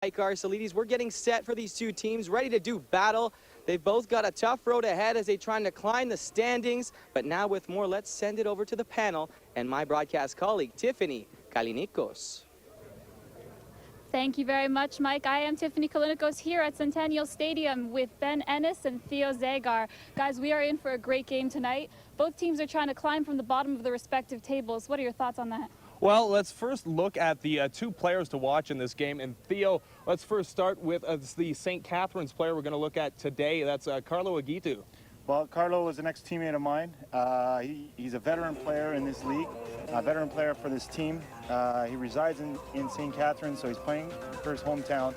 Mike Arcelides. We're getting set for these two teams, ready to do battle. They've both got a tough road ahead as they try to climb the standings. But now with more, let's send it over to the panel and my broadcast colleague, Tiffany Kalinikos. Thank you very much, Mike. I am Tiffany Kalinikos here at Centennial Stadium with Ben Ennis and Theo Zagar. Guys, we are in for a great game tonight. Both teams are trying to climb from the bottom of the respective tables. What are your thoughts on that? Well, let's first look at the two players to watch in this game. And Theo, let's first start with the St. Catharines player we're going to look at today. That's Carlo Aguitu. Well, Carlo was an ex-teammate of mine. He's a veteran player in this league, a veteran player for this team. He resides in St. Catharines, so he's playing for his hometown.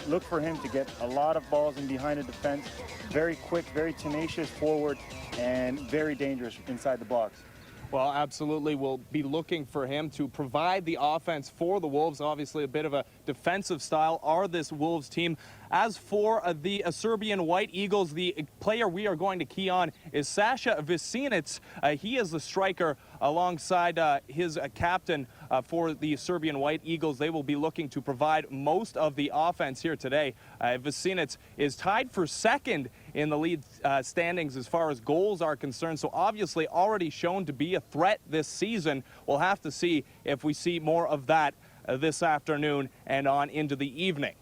Look for him to get a lot of balls in behind the defense. Very quick, very tenacious forward, and very dangerous inside the box. Well, absolutely. We'll be looking for him to provide the offense for the Wolves. Obviously, a bit of a defensive style are this Wolves team. As for the Serbian White Eagles, the player we are going to key on is Sasha Vecinec. He is the striker alongside his captain for the Serbian White Eagles. They will be looking to provide most of the offense here today. Vecinec is tied for second in the lead standings as far as goals are concerned, so obviously already shown to be a threat this season. We'll have to see if we see more of that this afternoon and on into the evening.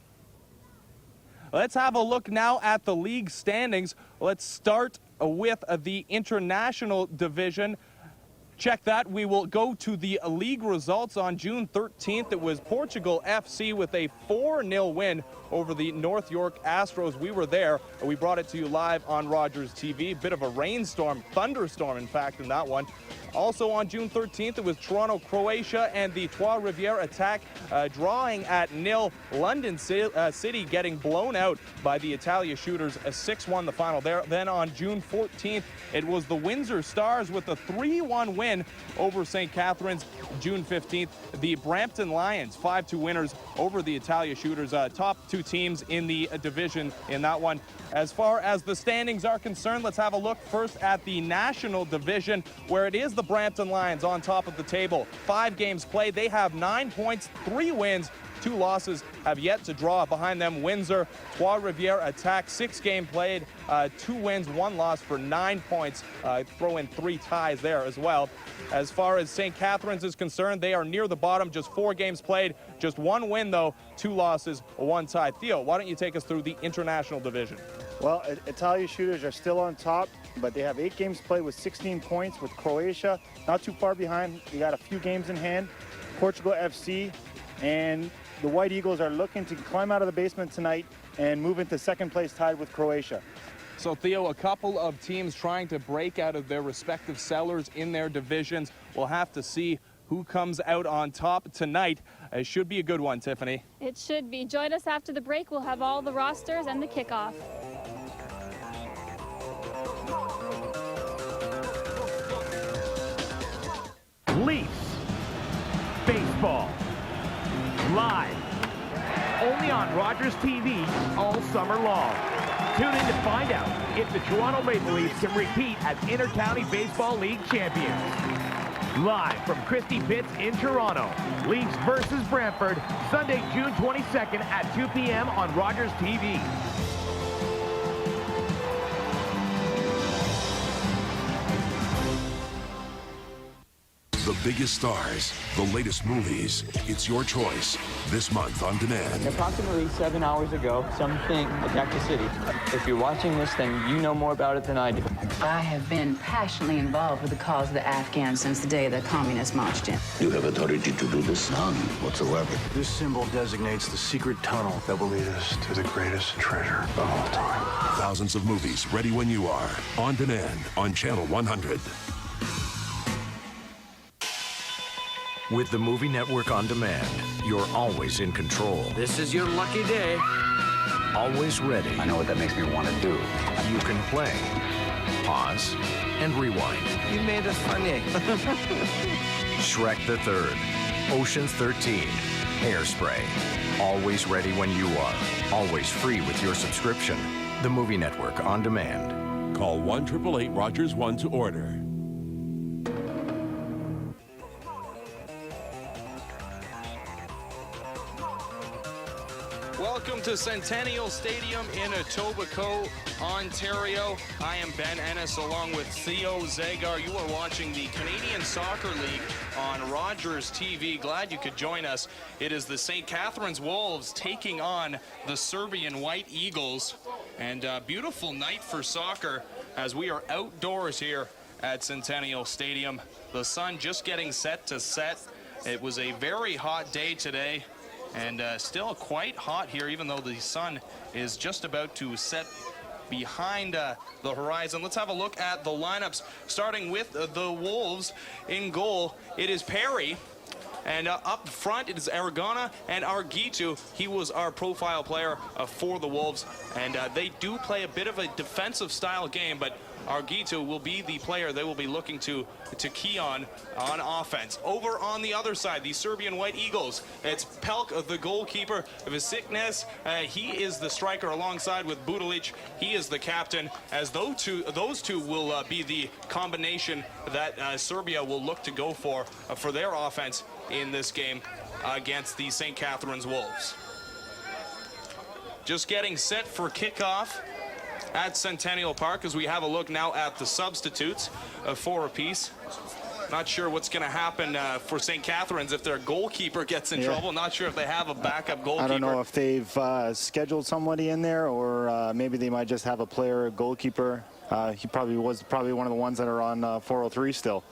Let's have a look now at the league standings. Let's start with the international division. Check that. We will go to the league results on June 13th. It was Portugal FC with a 4-0 win over the North York Astros. We were there. We brought it to you live on Rogers TV. Bit of a rainstorm, thunderstorm, in fact, in that one. Also on June 13th, it was Toronto, Croatia, and the Trois-Rivières attack drawing at 0. London City getting blown out by the Italia Shooters, a 6-1 the final there. Then on June 14th, it was the Windsor Stars with a 3-1 win over St. Catharines. June 15th, the Brampton Lions, 5-2 winners over the Italia Shooters. Top two teams in the division in that one. As far as the standings are concerned, let's have a look first at the national division, where it is the Brampton Lions on top of the table. 5 games played. They have 9 points, 3 wins, 2 losses, have yet to draw. Behind them, Windsor, Trois-Rivières attack, 6 games played, 2 wins, 1 loss for 9 points. Throw in 3 ties there as well. As far as St. Catharines is concerned, they are near the bottom, just 4 games played, just 1 win though, 2 losses, 1 tie. Theo, why don't you take us through the international division? Well, Italia Shooters are still on top, but they have 8 games played with 16 points, with Croatia not too far behind. They got a few games in hand. Portugal FC and the White Eagles are looking to climb out of the basement tonight and move into second place, tied with Croatia. So, Theo, a couple of teams trying to break out of their respective cellars in their divisions. We'll have to see who comes out on top tonight. It should be a good one, Tiffany. It should be. Join us after the break. We'll have all the rosters and the kickoff. Leafs baseball live only on Rogers TV all summer long. Tune in to find out if the Toronto Maple Leafs can repeat as Inter-County Baseball League champions. Live from Christie Pitts in Toronto, Leafs versus Brantford, Sunday, June 22nd at 2 p.m. on Rogers TV. The biggest stars, the latest movies. It's your choice this month on demand. Approximately 7 hours ago, something attacked the city. If you're watching this, then you know more about it than I do. I have been passionately involved with the cause of the Afghans since the day the communists marched in. You have authority to do this? None whatsoever. This symbol designates the secret tunnel that will lead us to the greatest treasure of all time. Thousands of movies ready when you are. On demand on Channel 100. With the Movie Network On Demand, you're always in control. This is your lucky day. Always ready. I know what that makes me want to do. You can play, pause, and rewind. You made us funny. Shrek the Third, Ocean's 13, Hairspray. Always ready when you are. Always free with your subscription. The Movie Network On Demand. Call 1-888-ROGERS-1 to order. Welcome to Centennial Stadium in Etobicoke, Ontario. I am Ben Ennis along with Theo Zagar. You are watching the Canadian Soccer League on Rogers TV. Glad you could join us. It is the St. Catharines Wolves taking on the Serbian White Eagles. And a beautiful night for soccer as we are outdoors here at Centennial Stadium. The sun just getting set to set. It was a very hot day today. And still quite hot here, even though the sun is just about to set behind the horizon. Let's have a look at the lineups, starting with the Wolves. In goal, it is Perry. And up front, it is Aragona and Argitu. He was our profile player for the Wolves. And they do play a bit of a defensive style game, but Argitu will be the player they will be looking to key on offense. Over on the other side, the Serbian White Eagles, it's Pelk, the goalkeeper. Visiknes, he is the striker alongside with Budalic. He is the captain, as those two will be the combination that Serbia will look to go for their offense in this game against the St. Catharines Wolves. Just getting set for kickoff at Centennial Park as we have a look now at the substitutes, 4 apiece. Not sure what's going to happen for St. Catharines if their goalkeeper gets in trouble. Not sure if they have a backup goalkeeper. I don't know if they've scheduled somebody in there, or maybe they might just have a player, a goalkeeper. He was one of the ones that are on 403 still.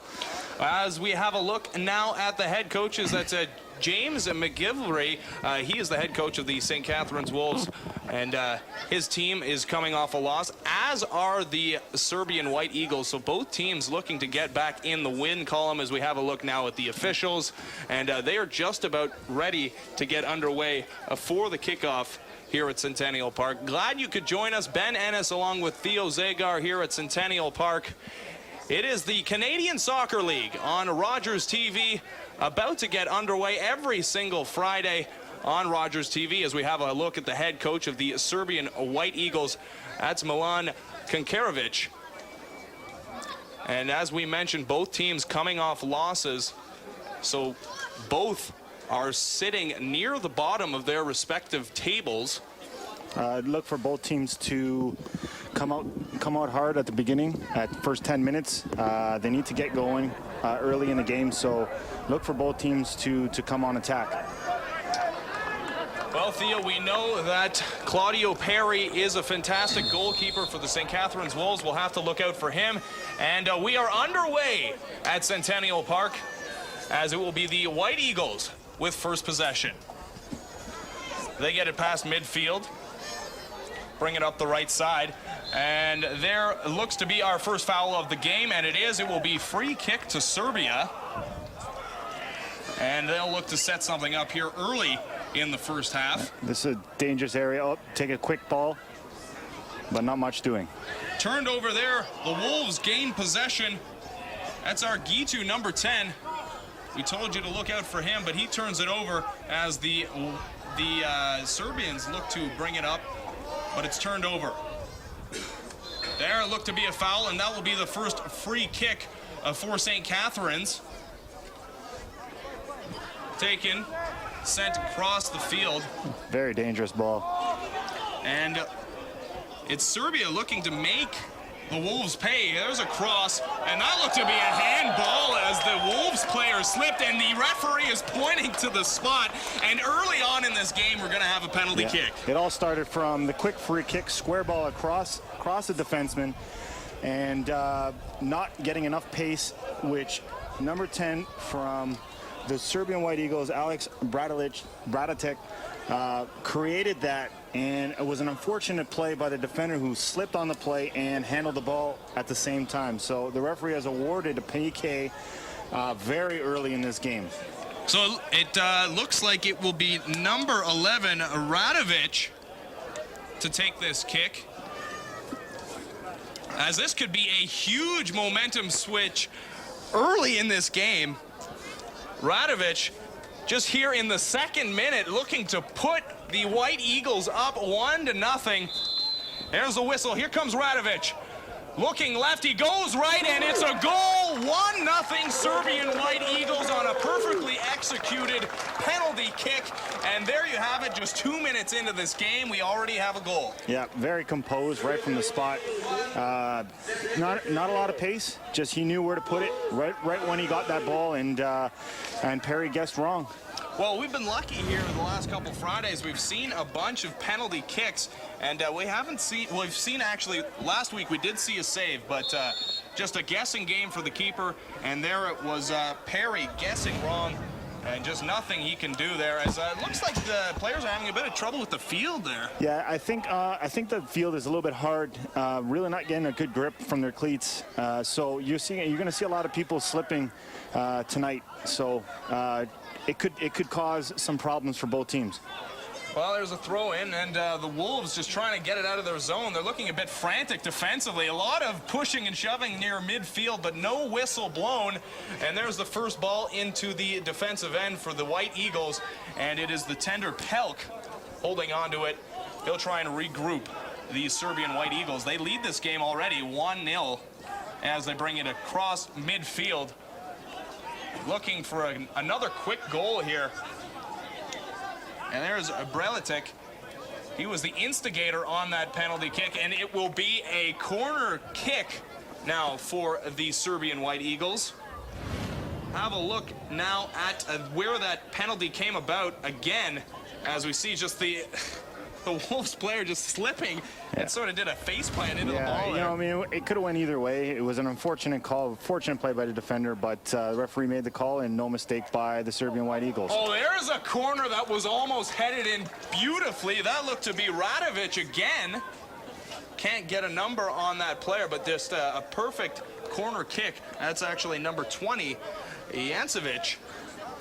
As we have a look now at the head coaches, that's James McGillivray. He is the head coach of the St. Catharines Wolves, and his team is coming off a loss, as are the Serbian White Eagles. So both teams looking to get back in the win column as we have a look now at the officials, and they are just about ready to get underway for the kickoff here at Centennial Park. Glad you could join us. Ben Ennis along with Theo Zagar here at Centennial Park. It is the Canadian Soccer League on Rogers TV, about to get underway every single Friday on Rogers TV as we have a look at the head coach of the Serbian White Eagles. That's Milan Kankarevic. And as we mentioned, both teams coming off losses, so both are sitting near the bottom of their respective tables. Look for both teams to come out hard at the beginning, at the first 10 minutes. They need to get going early in the game, so look for both teams to come on attack. Well, Theo, we know that Claudio Perry is a fantastic goalkeeper for the St. Catharines Wolves. We'll have to look out for him. And we are underway at Centennial Park, as it will be the White Eagles with first possession. They get it past midfield, bring it up the right side, and there looks to be our first foul of the game, and it is. It will be free kick to Serbia, and they'll look to set something up here early in the first half. This is a dangerous area. Oh, take a quick ball, but not much doing. Turned over there. The Wolves gain possession. That's our Gitu, number 10. We told you to look out for him, but he turns it over as the Serbians look to bring it up, but it's turned over. There looked to be a foul, and that will be the first free kick for St. Catharines. Taken, sent across the field. Very dangerous ball. And it's Serbia looking to make the Wolves pay. There's a cross, and that looked to be a handball as the Wolves player slipped, and the referee is pointing to the spot. And early on in this game, we're going to have a penalty kick. It all started from the quick free kick, square ball across the defenseman, and not getting enough pace, which number 10 from the Serbian White Eagles, Alex Bradatek, created that, and it was an unfortunate play by the defender who slipped on the play and handled the ball at the same time. So the referee has awarded a PK very early in this game. So it looks like it will be number 11, Radovic, to take this kick, as this could be a huge momentum switch early in this game. Radovic just here in the second minute looking to put the White Eagles up 1-0. There's the whistle. Here comes Radovic. Looking left, he goes right, and it's a goal. 1-0 Serbian White Eagles on a perfectly executed penalty kick. And there you have it, just 2 minutes into this game, we already have a goal. Yeah, very composed right from the spot. Not a lot of pace, just he knew where to put it right when he got that ball, and Perry guessed wrong. Well, we've been lucky here the last couple Fridays. We've seen a bunch of penalty kicks, and we've seen actually, last week we did see a save, but just a guessing game for the keeper, and there it was Perry guessing wrong, and just nothing he can do there, as it looks like the players are having a bit of trouble with the field there. Yeah, I think the field is a little bit hard, really not getting a good grip from their cleats, so you're going to see a lot of people slipping tonight, so it could cause some problems for both teams. Well, there's a throw in, and the Wolves just trying to get it out of their zone. They're looking a bit frantic defensively. A lot of pushing and shoving near midfield, but no whistle blown. And there's the first ball into the defensive end for the White Eagles, and it is the tender Pelk holding on to it. He'll try and regroup the Serbian White Eagles. They lead this game already 1-0 as they bring it across midfield. Looking for another quick goal here. And there's Brelitic. He was the instigator on that penalty kick, and it will be a corner kick now for the Serbian White Eagles. Have a look now at where that penalty came about again, as we see just the Wolves player just slipping and sort of did a face plant into the ball there. I mean, it could have went either way. It was an unfortunate call, fortunate play by the defender, but the referee made the call, and no mistake by the Serbian White Eagles. Oh, there's a corner that was almost headed in beautifully. That looked to be Radovic again. Can't get a number on that player, but just a perfect corner kick. That's actually number 20, Jancevic.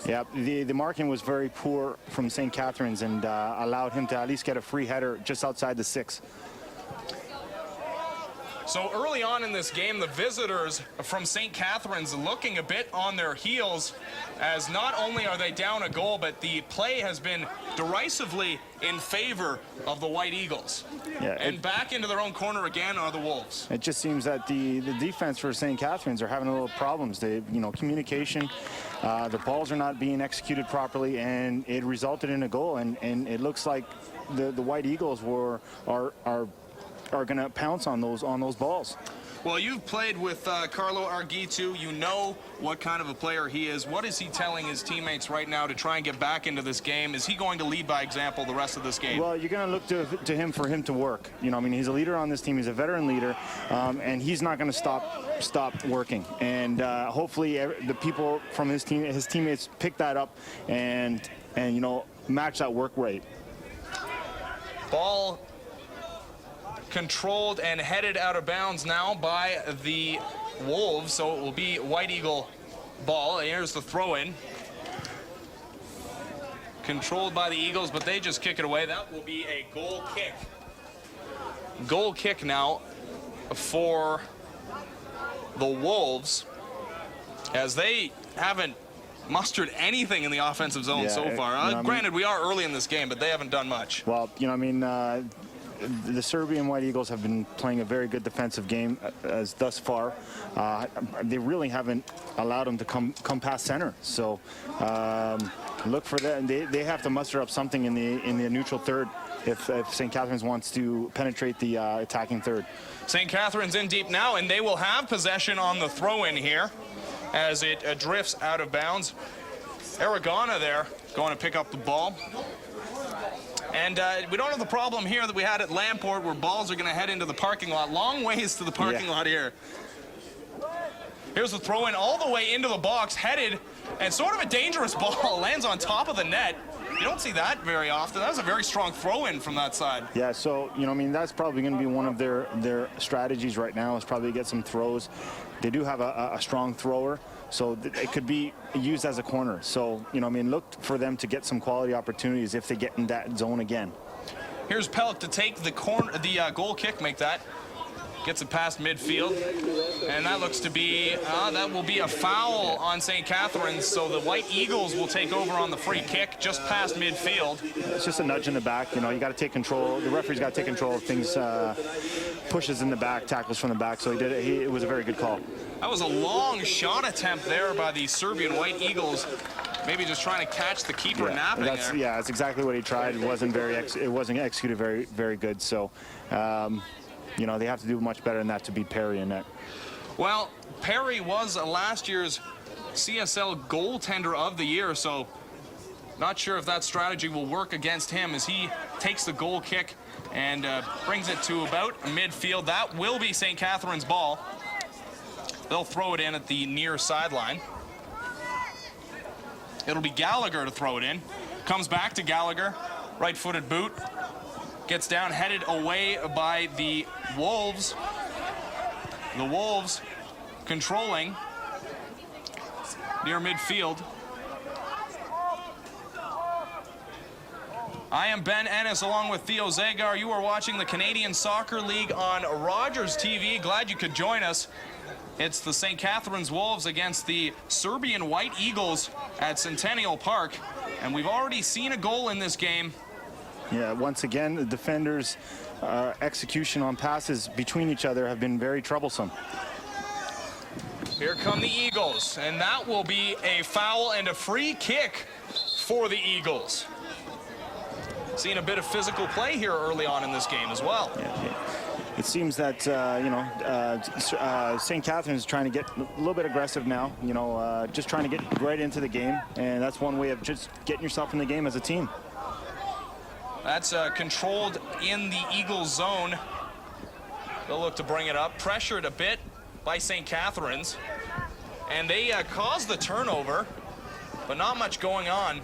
Yeah, the marking was very poor from St. Catharines, and allowed him to at least get a free header just outside the 6. So early on in this game, the visitors from St. Catharines looking a bit on their heels, as not only are they down a goal, but the play has been derisively in favor of the White Eagles. Yeah, and back into their own corner again are the Wolves. It just seems that the defense for St. Catharines are having a little problems. Communication, the balls are not being executed properly, and it resulted in a goal. And it looks like the White Eagles are going to pounce on those balls. Well, you've played with Carlo Arguitu. You know what kind of a player he is. What is he telling his teammates right now to try and get back into this game? Is he going to lead by example the rest of this game? Well, you're going to look to him for him to work. I mean, he's a leader on this team. He's a veteran leader, and he's not going to stop working. And hopefully, the people from his teammates pick that up and match that work rate. Ball controlled and headed out of bounds now by the Wolves, so it will be White Eagle ball. Here's the throw-in. Controlled by the Eagles, but they just kick it away. That will be a goal kick. Goal kick now for the Wolves, as they haven't mustered anything in the offensive zone so far. Granted, we are early in this game, but they haven't done much. Well, the Serbian White Eagles have been playing a very good defensive game as thus far. They really haven't allowed them to come past center. So look for that. They have to muster up something in the neutral third if St. Catharines wants to penetrate the attacking third. St. Catharines in deep now, and they will have possession on the throw-in here as it drifts out of bounds. Aragona there going to pick up the ball. And we don't have the problem here that we had at Lamport, where balls are going to head into the parking lot. Long ways to the parking lot here. Here's the throw-in all the way into the box, headed, and sort of a dangerous ball. Lands on top of the net. You don't see that very often. That was a very strong throw-in from that side. Yeah, so, that's probably going to be one of their strategies right now, is probably get some throws. They do have a strong thrower, so it could be used as a corner. So, look for them to get some quality opportunities if they get in that zone again. Here's Pelk to take the goal kick, make that. Gets it past midfield, and that looks to be, that will be a foul on St. Catharines, so the White Eagles will take over on the free kick just past midfield. It's just a nudge in the back. You know, you got to take control. The referee's got to take control of things, pushes in the back, tackles from the back, so he did it. It was a very good call. That was a long shot attempt there by the Serbian White Eagles. Maybe just trying to catch the keeper napping there. Yeah, that's exactly what he tried. It wasn't executed very good, so... you know, they have to do much better than that to beat Perry in that. Well, Perry was last year's CSL goaltender of the year, so not sure if that strategy will work against him as he takes the goal kick and brings it to about midfield. That will be St. Catharines' ball. They'll throw it in at the near sideline. It'll be Gallagher to throw it in. Comes back to Gallagher, right-footed boot. Gets down, headed away by the Wolves. The Wolves controlling near midfield. I am Ben Ennis along with Theo Zagar. You are watching the Canadian Soccer League on Rogers TV. Glad you could join us. It's the St. Catharines Wolves against the Serbian White Eagles at Centennial Park. And we've already seen a goal in this game. Yeah, once again, the defenders' execution on passes between each other have been very troublesome. Here come the Eagles, and that will be a foul and a free kick for the Eagles. Seeing a bit of physical play here early on in this game as well. It seems that, St. Catharines is trying to get a little bit aggressive now, just trying to get right into the game, and that's one way of just getting yourself in the game as a team. That's controlled in the Eagles zone. They'll look to bring it up. Pressured a bit by St. Catharines. And they caused the turnover, but not much going on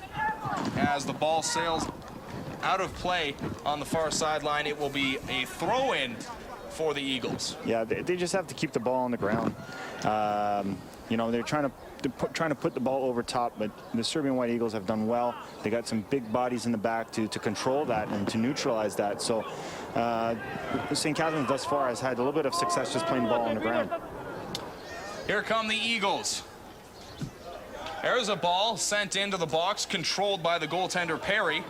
as the ball sails out of play on the far sideline. It will be a throw-in for the Eagles. Yeah, they just have to keep the ball on the ground. They're trying to put the ball over top, but the Serbian White Eagles have done well. They got some big bodies in the back to control that and to neutralize that. So St. Catharines thus far has had a little bit of success just playing the ball on the ground. Here come the Eagles. There's a ball sent into the box, controlled by the goaltender Perry.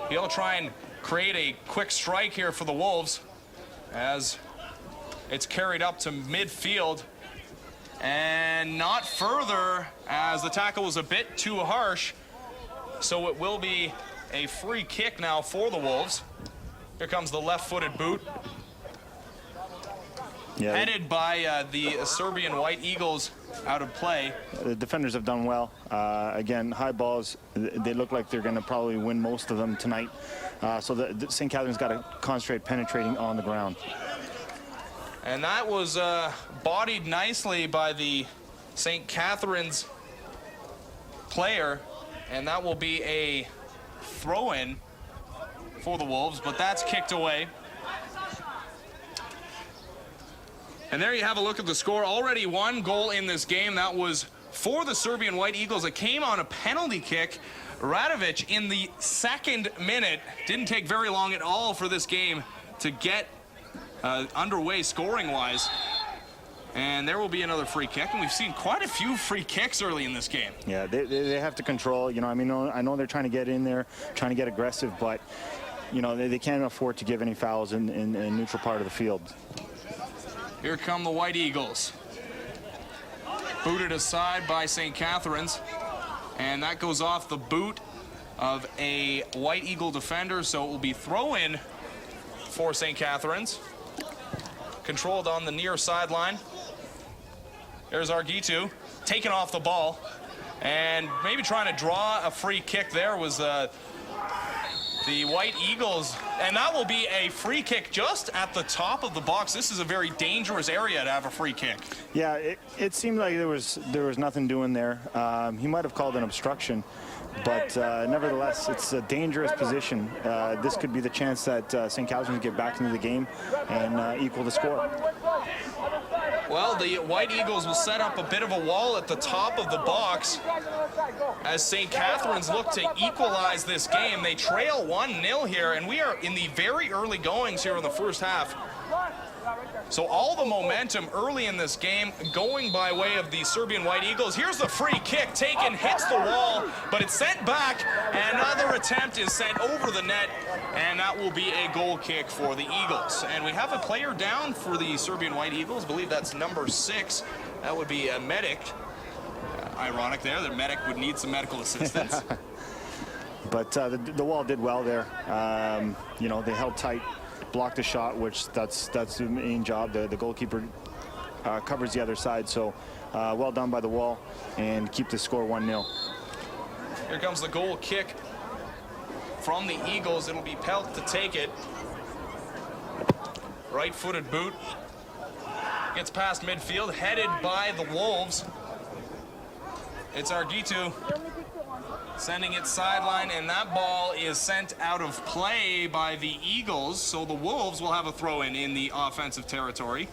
He'll try and create a quick strike here for the Wolves as it's carried up to midfield. And not further, as the tackle was a bit too harsh. So it will be a free kick now for the Wolves. Here comes the left-footed boot. Yeah. Headed by the Serbian White Eagles out of play. The defenders have done well. Again, high balls, they look like they're going to probably win most of them tonight. So the St. Catharines got to concentrate penetrating on the ground. And that was bodied nicely by the St. Catharines player, and that will be a throw-in for the Wolves, but that's kicked away. And there you have a look at the score. Already one goal in this game. That was for the Serbian White Eagles. It came on a penalty kick. Radovic in the second minute. Didn't take very long at all for this game to get underway scoring-wise. And there will be another free kick, and we've seen quite a few free kicks early in this game. Yeah, they have to control. I know they're trying to get in there, trying to get aggressive, but they can't afford to give any fouls in the neutral part of the field. Here come the White Eagles. Booted aside by St. Catharines, and that goes off the boot of a White Eagle defender, so it will be throw-in for St. Catharines. Controlled on the near sideline. There's Argitu taking off the ball, and maybe trying to draw a free kick there was the White Eagles, and that will be a free kick just at the top of the box. This is a very dangerous area to have a free kick. Yeah, it seemed like there was nothing doing there. He might have called an obstruction, but nevertheless, it's a dangerous position. This could be the chance that St. Catharines get back into the game and equal the score. Well, the White Eagles will set up a bit of a wall at the top of the box, as St. Catharines look to equalize this game. They trail 1-0 here, and we are in the very early goings here in the first half. So all the momentum early in this game going by way of the Serbian White Eagles. Here's the free kick taken, hits the wall, but it's sent back. Another attempt is sent over the net, and that will be a goal kick for the Eagles. And we have a player down for the Serbian White Eagles. I believe that's number 6. That would be a medic. Ironic there, the medic would need some medical assistance. But the wall did well there. You know, they held tight, blocked the shot, which that's the main job. The goalkeeper covers the other side, so well done by the wall, and keep the score 1-0. Here comes the goal kick from the Eagles. It'll be Pelt to take it. Right-footed boot. Gets past midfield, headed by the Wolves. It's Argitu sending it sideline, and that ball is sent out of play by the Eagles, so the Wolves will have a throw-in in the offensive territory.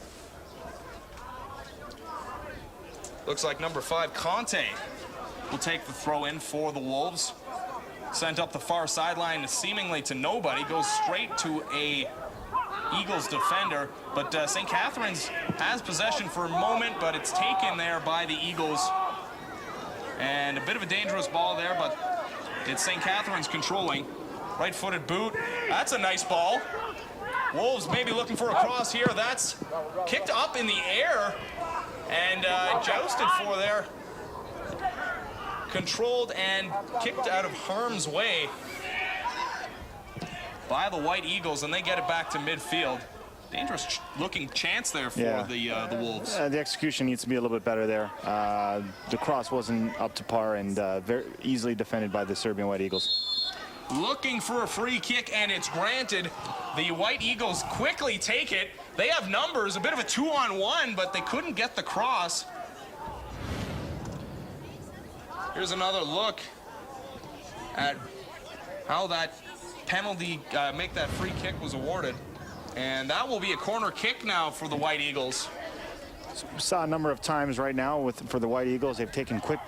Looks like number 5, Conte, will take the throw-in for the Wolves. Sent up the far sideline, seemingly to nobody, goes straight to a Eagles defender, but St. Catharines has possession for a moment, but it's taken there by the Eagles. And a bit of a dangerous ball there, but it's St. Catharines controlling. Right-footed boot. That's a nice ball. Wolves maybe looking for a cross here. That's kicked up in the air and jousted for there. Controlled and kicked out of harm's way by the White Eagles, and they get it back to midfield. Dangerous looking chance there for the Wolves. The execution needs to be a little bit better there. The cross wasn't up to par, and very easily defended by the Serbian White Eagles. Looking for a free kick, and it's granted. The White Eagles quickly take it. They have numbers, a bit of a 2-on-1, but they couldn't get the cross. Here's another look at how that penalty, make that free kick was awarded. And that will be a corner kick now for the White Eagles. We saw a number of times right now for the White Eagles. They've taken quick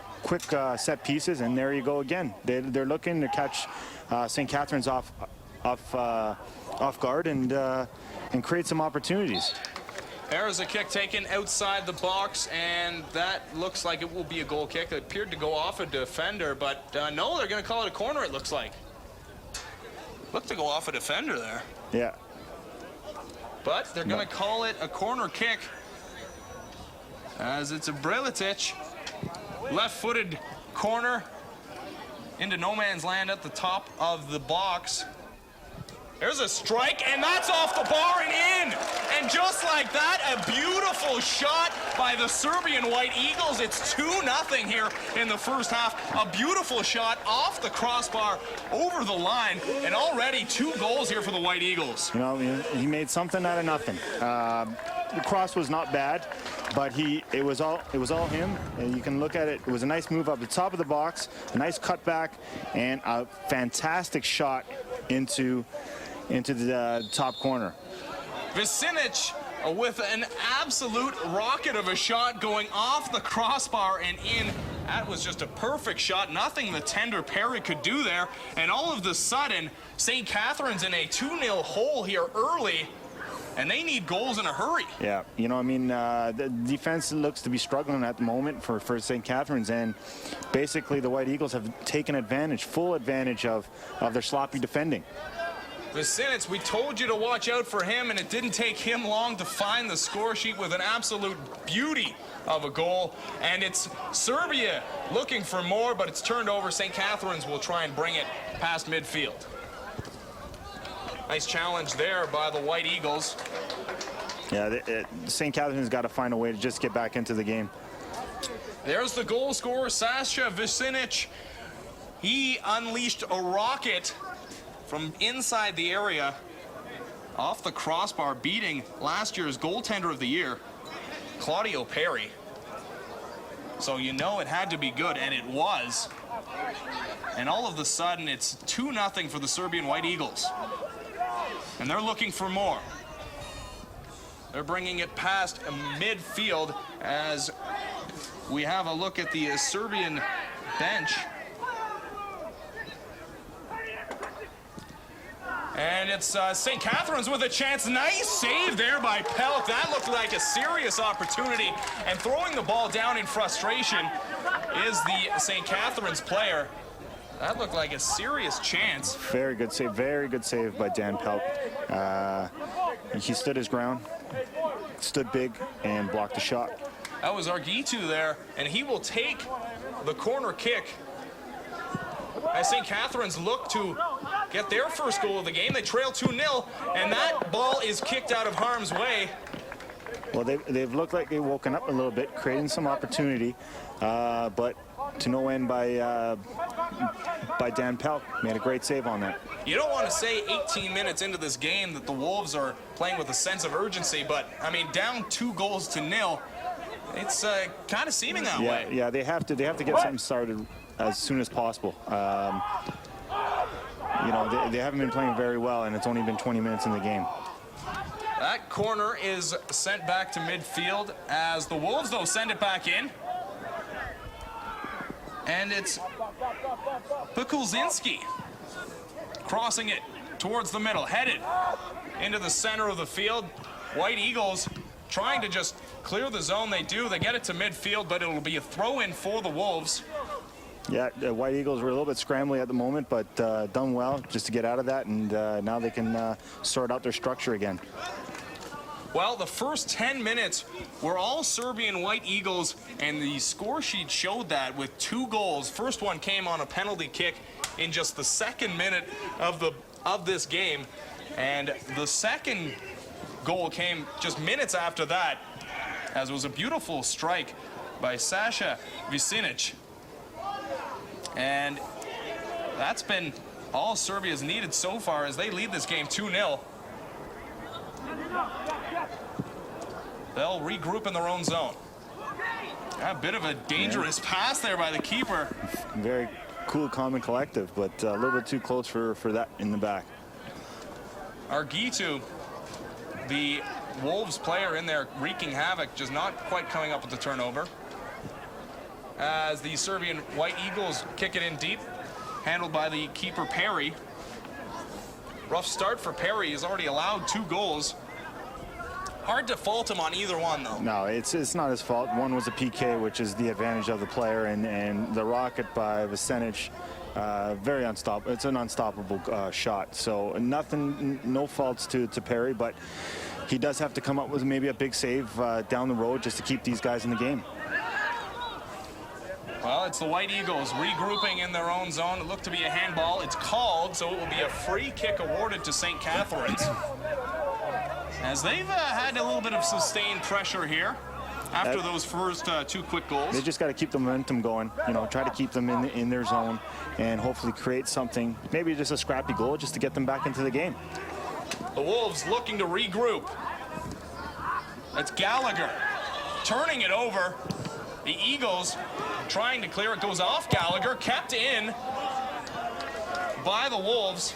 set pieces, and there you go again. They're looking to catch St. Catharines off guard and create some opportunities. There's a kick taken outside the box, and that looks like it will be a goal kick. It appeared to go off a defender, but no, they're going to call it a corner, it looks like. Looked to go off a defender there. Yeah. But they're going to call it a corner kick, as it's a Brelitic left-footed corner into no man's land at the top of the box. There's a strike, and that's off the bar and in. And just like that, a beautiful shot by the Serbian White Eagles. It's 2-0 here in the first half. A beautiful shot off the crossbar over the line, and already 2 goals here for the White Eagles. You know, he made something out of nothing. The cross was not bad, but it was all him. And you can look at it. It was a nice move up the top of the box, a nice cutback, and a fantastic shot into the top corner. Vicinic with an absolute rocket of a shot going off the crossbar and in. That was just a perfect shot. Nothing the tender Perry could do there. And all of a sudden, St. Catharines in a 2-0 hole here early, and they need goals in a hurry. Yeah, you know, I mean, the defense looks to be struggling at the moment for St. Catharines, and basically the White Eagles have taken advantage, full advantage of their sloppy defending. Vicinic, we told you to watch out for him, and it didn't take him long to find the score sheet with an absolute beauty of a goal. And it's Serbia looking for more, but it's turned over. St. Catharines will try and bring it past midfield. Nice challenge there by the White Eagles. Yeah, St. Catharines got to find a way to just get back into the game. There's the goal scorer, Sasha Vicinic. He unleashed a rocket from inside the area, off the crossbar, beating last year's goaltender of the year, Claudio Perry. So you know it had to be good, and it was. And all of a sudden, it's 2-0 for the Serbian White Eagles. And they're looking for more. They're bringing it past midfield as we have a look at the Serbian bench. And it's St. Catharines with a chance. Nice save there by Pelk. That looked like a serious opportunity. And throwing the ball down in frustration is the St. Catharines player. That looked like a serious chance. Very good save by Dan Pelk. He stood his ground, stood big, and blocked the shot. That was Argitu there, and he will take the corner kick. As St. Catharines look to get their first goal of the game. They trail 2-0, and that ball is kicked out of harm's way. Well, they've looked like they've woken up a little bit, creating some opportunity, but to no end by Dan Pelk. Made a great save on that. You don't want to say 18 minutes into this game that the Wolves are playing with a sense of urgency, but, I mean, down 2-0, it's kind of seeming that way. Yeah, they have to get something started as soon as possible. You know, they haven't been playing very well, and it's only been 20 minutes in the game. That corner is sent back to midfield as the Wolves, though, send it back in. And it's Pekulzinski crossing it towards the middle, headed into the center of the field. White Eagles trying to just clear the zone. They do. They get it to midfield, but it'll be a throw-in for the Wolves. Yeah, the White Eagles were a little bit scrambly at the moment, but done well just to get out of that, and now they can sort out their structure again. Well, the first 10 minutes were all Serbian White Eagles, and the score sheet showed that with 2 goals. First one came on a penalty kick in just the second minute of this game, and the second goal came just minutes after that, as it was a beautiful strike by Sasha Vicinic. And that's been all Serbia's needed so far as they lead this game 2-0. They'll regroup in their own zone. A bit of a dangerous pass there by the keeper. Very cool, calm, and collective, but a little bit too close for that in the back. Argitu, the Wolves player in there wreaking havoc, just not quite coming up with the turnover. As the Serbian White Eagles kick it in deep, handled by the keeper Perry. Rough start for Perry. He's already allowed 2 goals. Hard to fault him on either one, though. No, it's not his fault. One was a PK, which is the advantage of the player, and the rocket by Vicinic, very unstoppable. It's an unstoppable shot. So no faults to Perry, but he does have to come up with maybe a big save down the road just to keep these guys in the game. Well, it's the White Eagles regrouping in their own zone. It looked to be a handball. It's called, so it will be a free kick awarded to St. Catharines. As they've had a little bit of sustained pressure here after those first 2 quick goals. They just got to keep the momentum going, you know, try to keep them in their zone and hopefully create something, maybe just a scrappy goal just to get them back into the game. The Wolves looking to regroup. That's Gallagher turning it over. The Eagles trying to clear it, goes off Gallagher, kept in by the Wolves.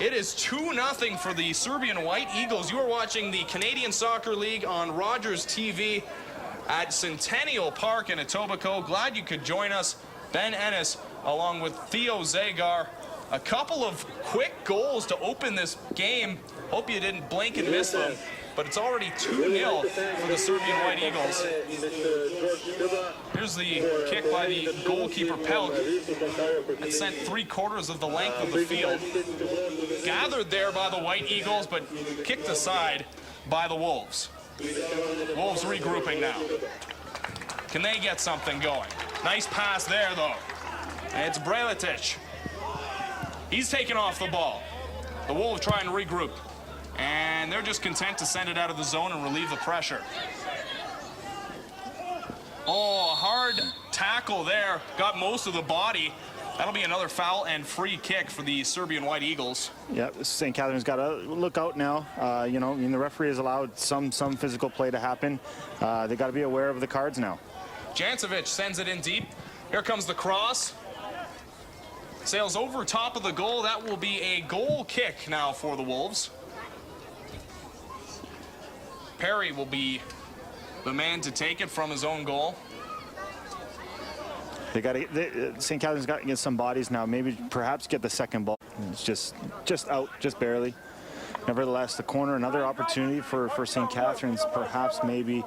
It is 2-0 for the Serbian White Eagles. You are watching the Canadian Soccer League on Rogers TV at Centennial Park in Etobicoke. Glad you could join us. Ben Ennis along with Theo Zagar. A couple of quick goals to open this game. Hope you didn't blink and miss them. But it's already 2-0 for the Serbian White Eagles. Here's the kick by the goalkeeper Pelk. It sent 3/4 of the length of the field. Gathered there by the White Eagles, but kicked aside by the Wolves. Wolves regrouping now. Can they get something going? Nice pass there, though. And it's Breletic. He's taken off the ball. The Wolves trying to regroup. And they're just content to send it out of the zone and relieve the pressure. Oh, a hard tackle there. Got most of the body. That'll be another foul and free kick for the Serbian White Eagles. Yeah, St. Catharines got to look out now. You know, I mean, the referee has allowed some physical play to happen. They got to be aware of the cards now. Jancevic sends it in deep. Here comes the cross. Sails over top of the goal. That will be a goal kick now for the Wolves. Perry will be the man to take it from his own goal. They got to. St. Catharines got to get some bodies now. Maybe perhaps get the second ball. It's just out, just barely. Nevertheless, the corner, another opportunity for St. Catharines, perhaps maybe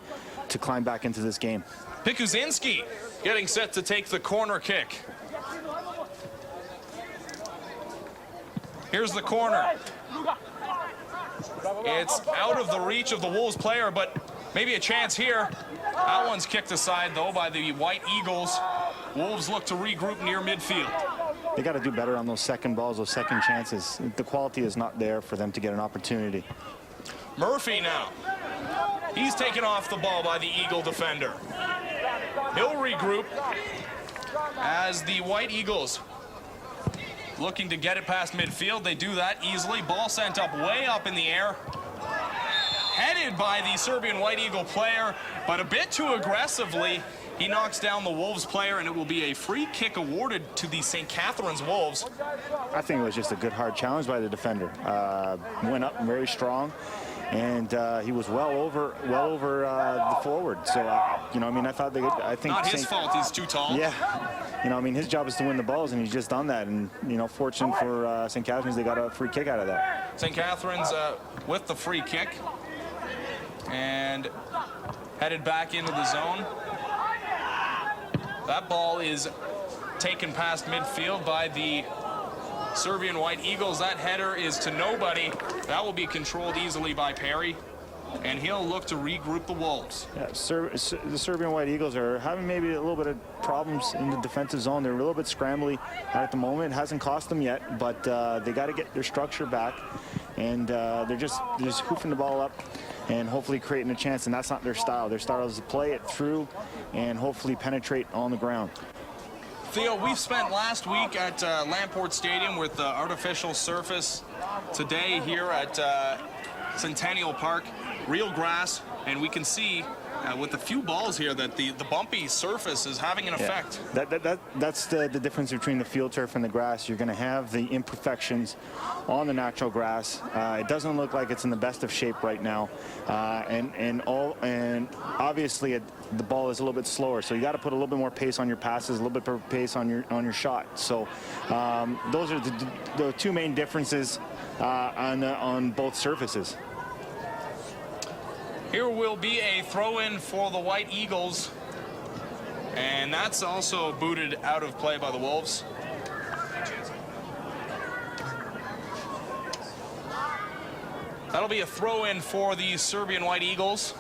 to climb back into this game. Pikuzinski getting set to take the corner kick. Here's the corner. It's out of the reach of the Wolves player, but maybe a chance here. That one's kicked aside, though, by the White Eagles. Wolves look to regroup near midfield. They got to do better on those second balls, those second chances. The quality is not there for them to get an opportunity. Murphy now. He's taken off the ball by the Eagle defender. He'll regroup as the White Eagles looking to get it past midfield. They do that easily. Ball sent up way up in the air. Headed by the Serbian White Eagle player, but a bit too aggressively. He knocks down the Wolves player, and it will be a free kick awarded to the St. Catharines Wolves. I think it was just a good hard challenge by the defender. Went up very strong, and he was well over the forward. So you know, I mean, I think not his fault. He's too tall. Yeah, you know, I mean, his job is to win the balls, and he's just done that. And you know, fortunate for St. Catharines, they got a free kick out of that. St. Catharines with the free kick and headed back into the zone. That ball is taken past midfield by the Serbian White Eagles. That header is to nobody. That will be controlled easily by Perry, and he'll look to regroup the Wolves. Yeah, the Serbian White Eagles are having maybe a little bit of problems in the defensive zone. They're a little bit scrambly at the moment. It hasn't cost them yet, but they got to get their structure back, and they're just hoofing the ball up and hopefully creating a chance, and that's not their style. Their style is to play it through and hopefully penetrate on the ground. Theo, we've spent last week at Lamport Stadium with artificial surface. Today here at Centennial Park, real grass, and we can see with the few balls here that the bumpy surface is having an effect. That's the difference between the field turf and the grass. You're going to have the imperfections on the natural grass. It doesn't look like it's in the best of shape right now, and obviously the ball is a little bit slower. So you got to put a little bit more pace on your passes, a little bit more pace on your shot. So those are the two main differences on both surfaces. Here will be a throw-in for the White Eagles, and that's also booted out of play by the Wolves. That'll be a throw-in for the Serbian White Eagles.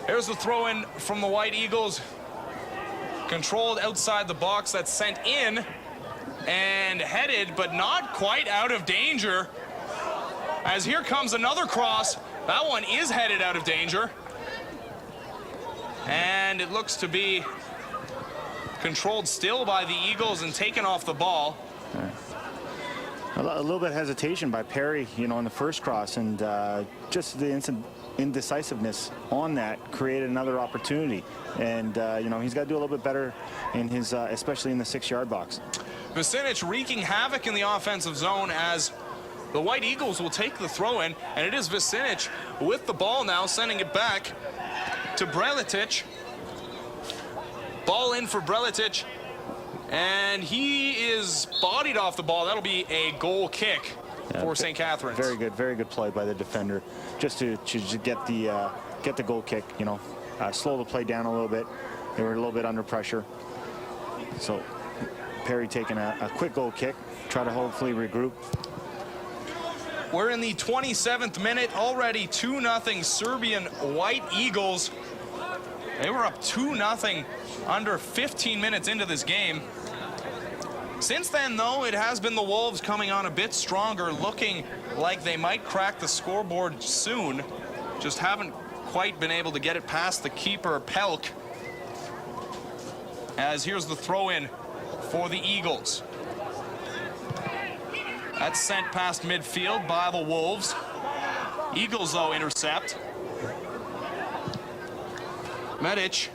Here's the throw-in from the White Eagles. Controlled outside the box, that's sent in and headed, but not quite out of danger. As here comes another cross. That one is headed out of danger. And it looks to be controlled still by the Eagles and taken off the ball. A little bit of hesitation by Perry, you know, on the first cross, and just the indecisiveness on that created another opportunity. And you know, he's got to do a little bit better in his, especially in the 6-yard box. Vicinic wreaking havoc in the offensive zone as the White Eagles will take the throw-in, and it is Vicinic with the ball now, sending it back to Breletic. Ball in for Breletic, and he is bodied off the ball. That'll be a goal kick for St. Catharines. Very good play by the defender, just to get the goal kick. You know, slow the play down a little bit. They were a little bit under pressure, so Perry taking a quick goal kick, try to hopefully regroup. We're in the 27th minute, already 2-0 Serbian White Eagles. They were up 2-0 under 15 minutes into this game. Since then, though, it has been the Wolves coming on a bit stronger, looking like they might crack the scoreboard soon. Just haven't quite been able to get it past the keeper, Pelk. As here's the throw-in for the Eagles. That's sent past midfield by the Wolves. Eagles, though, intercept. Medic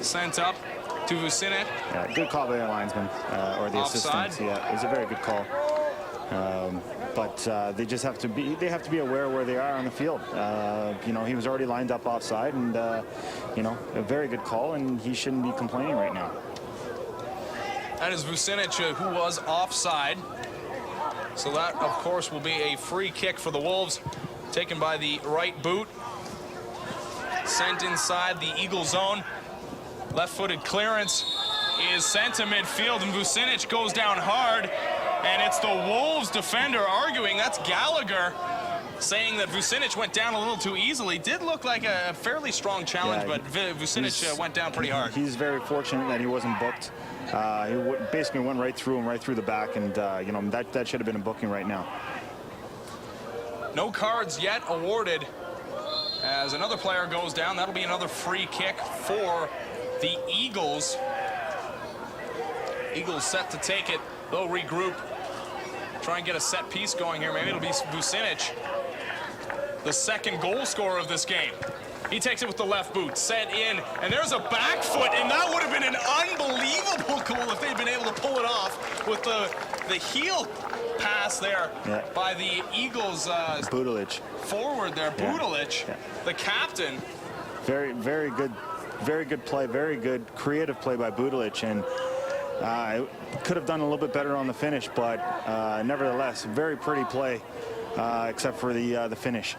sent up to Vucinic. Yeah, good call by the linesman or the Offside. assistant. Yeah, it was a very good call. But they just have to be aware where they are on the field. You know, he was already lined up offside, and you know, a very good call, and he shouldn't be complaining right now. That is Vucinic, who was offside. So that, of course, will be a free kick for the Wolves, taken by the right boot. Sent inside the Eagle zone. Left-footed clearance is sent to midfield, and Vucinic goes down hard. And it's the Wolves defender arguing. That's Gallagher saying that Vucinic went down a little too easily. Did look like a fairly strong challenge, but Vucinic went down pretty hard. He's very fortunate that he wasn't booked. He basically went right through him, right through the back, and you know, that should have been a booking right now. No cards yet awarded as another player goes down. That'll be another free kick for the Eagles. Eagles set to take it. They'll regroup, try and get a set piece going here. Maybe it'll be Vucinic, the second goal scorer of this game. He takes it with the left boot, set in, and there's a back foot, and that would have been an unbelievable goal if they'd been able to pull it off with the heel pass there by the Eagles. Budalic. Forward there, Budalic, the captain. Very good play, very good creative play by Budalic, and could have done a little bit better on the finish, but nevertheless, very pretty play, except for the finish.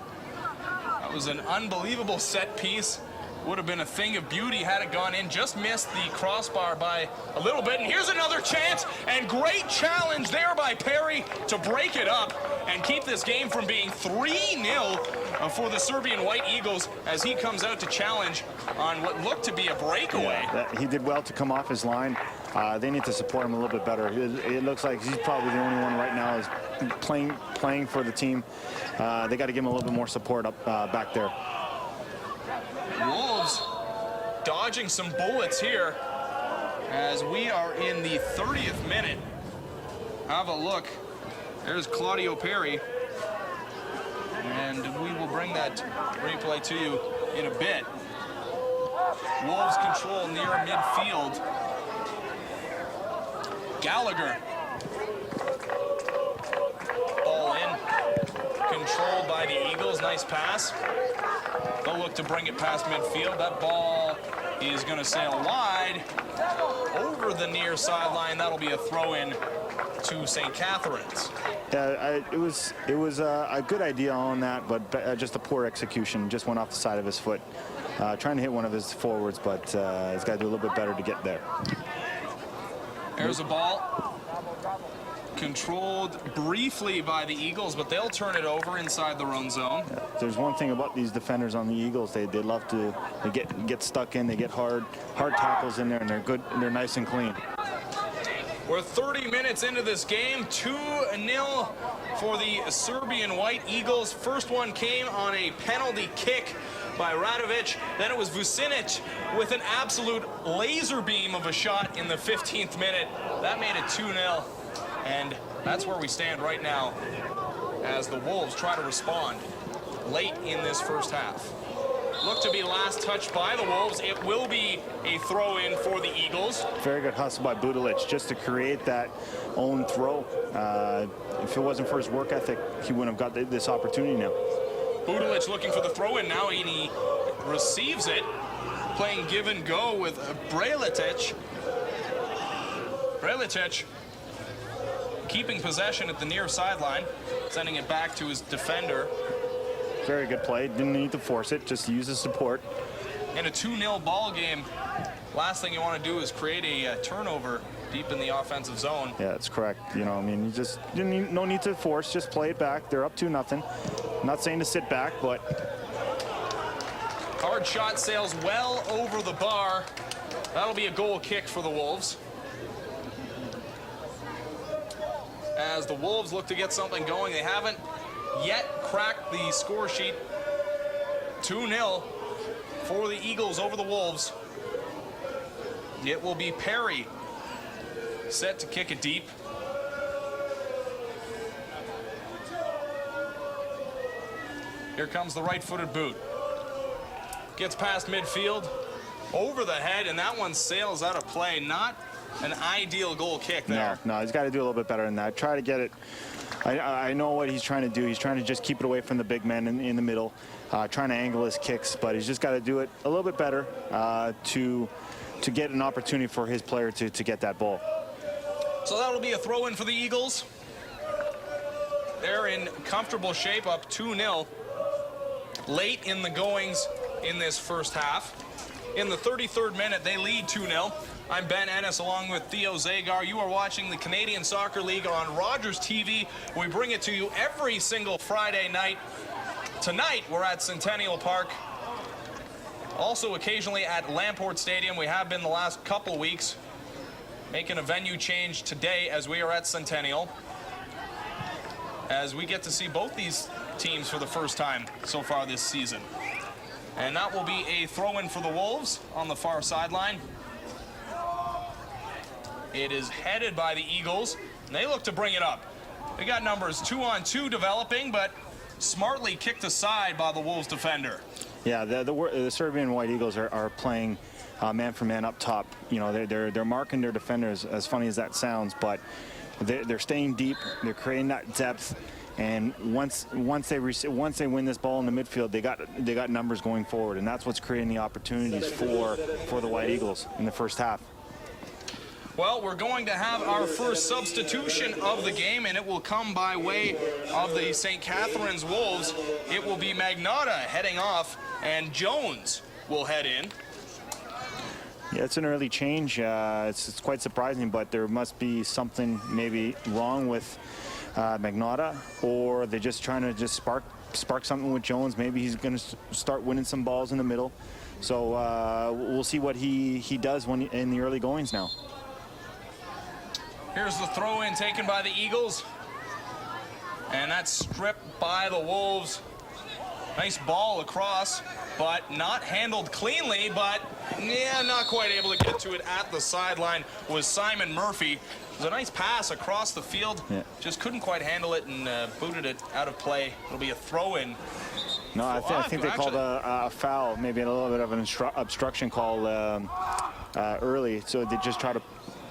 That was an unbelievable set piece. Would have been a thing of beauty had it gone in. Just missed the crossbar by a little bit. And here's another chance, and great challenge there by Perry to break it up and keep this game from being 3-0 for the Serbian White Eagles as he comes out to challenge on what looked to be a breakaway. He did well to come off his line. They need to support him a little bit better. It looks like he's probably the only one right now is playing for the team. They got to give him a little bit more support up back there. Wolves dodging some bullets here as we are in the 30th minute. Have a look. There's Claudio Perry. And we will bring that replay to you in a bit. Wolves control near midfield. Gallagher. Ball in. Controlled by the Eagles. Nice pass. They'll look to bring it past midfield. That ball is going to sail wide over the near sideline. That'll be a throw-in to St. Catharines. It was a good idea on that, but just a poor execution. Just went off the side of his foot. Trying to hit one of his forwards, but he's got to do a little bit better to get there. There's a ball. Controlled briefly by the Eagles, but they'll turn it over inside their own zone. There's one thing about these defenders on the Eagles, they love to get stuck in, they get hard tackles in there, and they're good, and they're nice and clean. We're 30 minutes into this game, 2-0 for the Serbian White Eagles. First one came on a penalty kick by Radovic. Then it was Vucinic with an absolute laser beam of a shot in the 15th minute. That made it 2-0. And that's where we stand right now as the Wolves try to respond late in this first half. Look to be last touched by the Wolves. It will be a throw-in for the Eagles. Very good hustle by Budalic just to create that own throw. If it wasn't for his work ethic, he wouldn't have got this opportunity now. Budalic looking for the throw-in now, and he receives it. Playing give and go with Brejletic. Brejletic keeping possession at the near sideline, sending it back to his defender. Very good play. Didn't need to force it, just use the support. In a 2-0 ball game, last thing you want to do is create a turnover deep in the offensive zone. Yeah, that's correct. You know, I mean, you just no need to force, just play it back. They're up 2-0. Not saying to sit back, but hard shot sails well over the bar. That'll be a goal kick for the Wolves. As the Wolves look to get something going, they haven't yet cracked the score sheet. 2-0 for the Eagles over the Wolves. It will be Perry set to kick it deep. Here comes the right-footed boot. Gets past midfield, over the head, and that one sails out of play. Not an ideal goal kick there. No, he's got to do a little bit better than that. Try to get it I know what he's trying to do. He's trying to just keep it away from the big men in the middle, trying to angle his kicks, but he's just got to do it a little bit better to get an opportunity for his player to get that ball. So that'll be a throw-in for the Eagles. They're in comfortable shape, up 2-0 late in the goings in this first half. In the 33rd minute, they lead 2-0. I'm Ben Ennis along with Theo Zagar. You are watching the Canadian Soccer League on Rogers TV. We bring it to you every single Friday night. Tonight, we're at Centennial Park. Also occasionally at Lamport Stadium. We have been the last couple weeks. Making a venue change today as we are at Centennial, as we get to see both these teams for the first time so far this season. And that will be a throw-in for the Wolves on the far sideline. It is headed by the Eagles, and they look to bring it up. They got numbers 2-on-2 developing, but smartly kicked aside by the Wolves defender. Yeah, the Serbian White Eagles are playing man for man up top. You know, they're marking their defenders, as funny as that sounds, but they're staying deep. They're creating that depth, and once they win this ball in the midfield, they got numbers going forward, and that's what's creating the opportunities for the White Eagles in the first half. Well, we're going to have our first substitution of the game, and it will come by way of the St. Catharines Wolves. It will be Magnotta heading off, and Jones will head in. Yeah, it's an early change. It's quite surprising, but there must be something maybe wrong with Magnotta, or they're just trying to spark something with Jones. Maybe he's going to start winning some balls in the middle. So we'll see what he does in the early goings now. Here's the throw-in taken by the Eagles. And that's stripped by the Wolves. Nice ball across, but not handled cleanly, but yeah, not quite able to get to it at the sideline was Simon Murphy. It was a nice pass across the field. Yeah. Just couldn't quite handle it and booted it out of play. It'll be a throw-in. No, I think they called a foul, maybe a little bit of an obstruction call early. So they just try to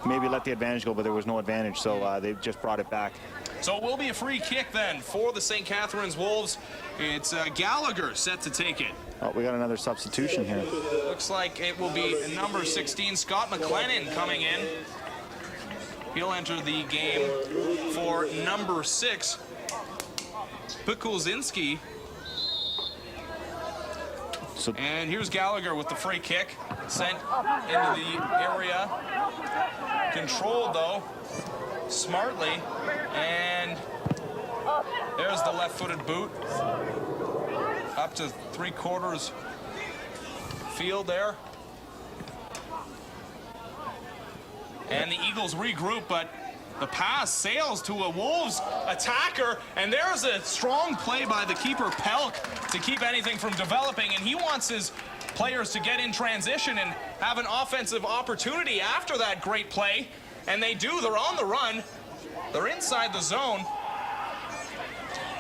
maybe let the advantage go, but there was no advantage, so they just brought it back. So it will be a free kick then for the St. Catharines Wolves. It's Gallagher set to take it. Oh, we got another substitution here. Looks like it will be number 16, Scott McLennan, coming in. He'll enter the game for number 6, Pekulzinski. And here's Gallagher with the free kick, sent into the area. Controlled, though, smartly. And there's the left-footed boot. Up to 3/4 field there. And the Eagles regroup, but the pass sails to a Wolves attacker, and there's a strong play by the keeper, Pelk, to keep anything from developing, and he wants his players to get in transition and have an offensive opportunity after that great play, and they do. They're on the run. They're inside the zone.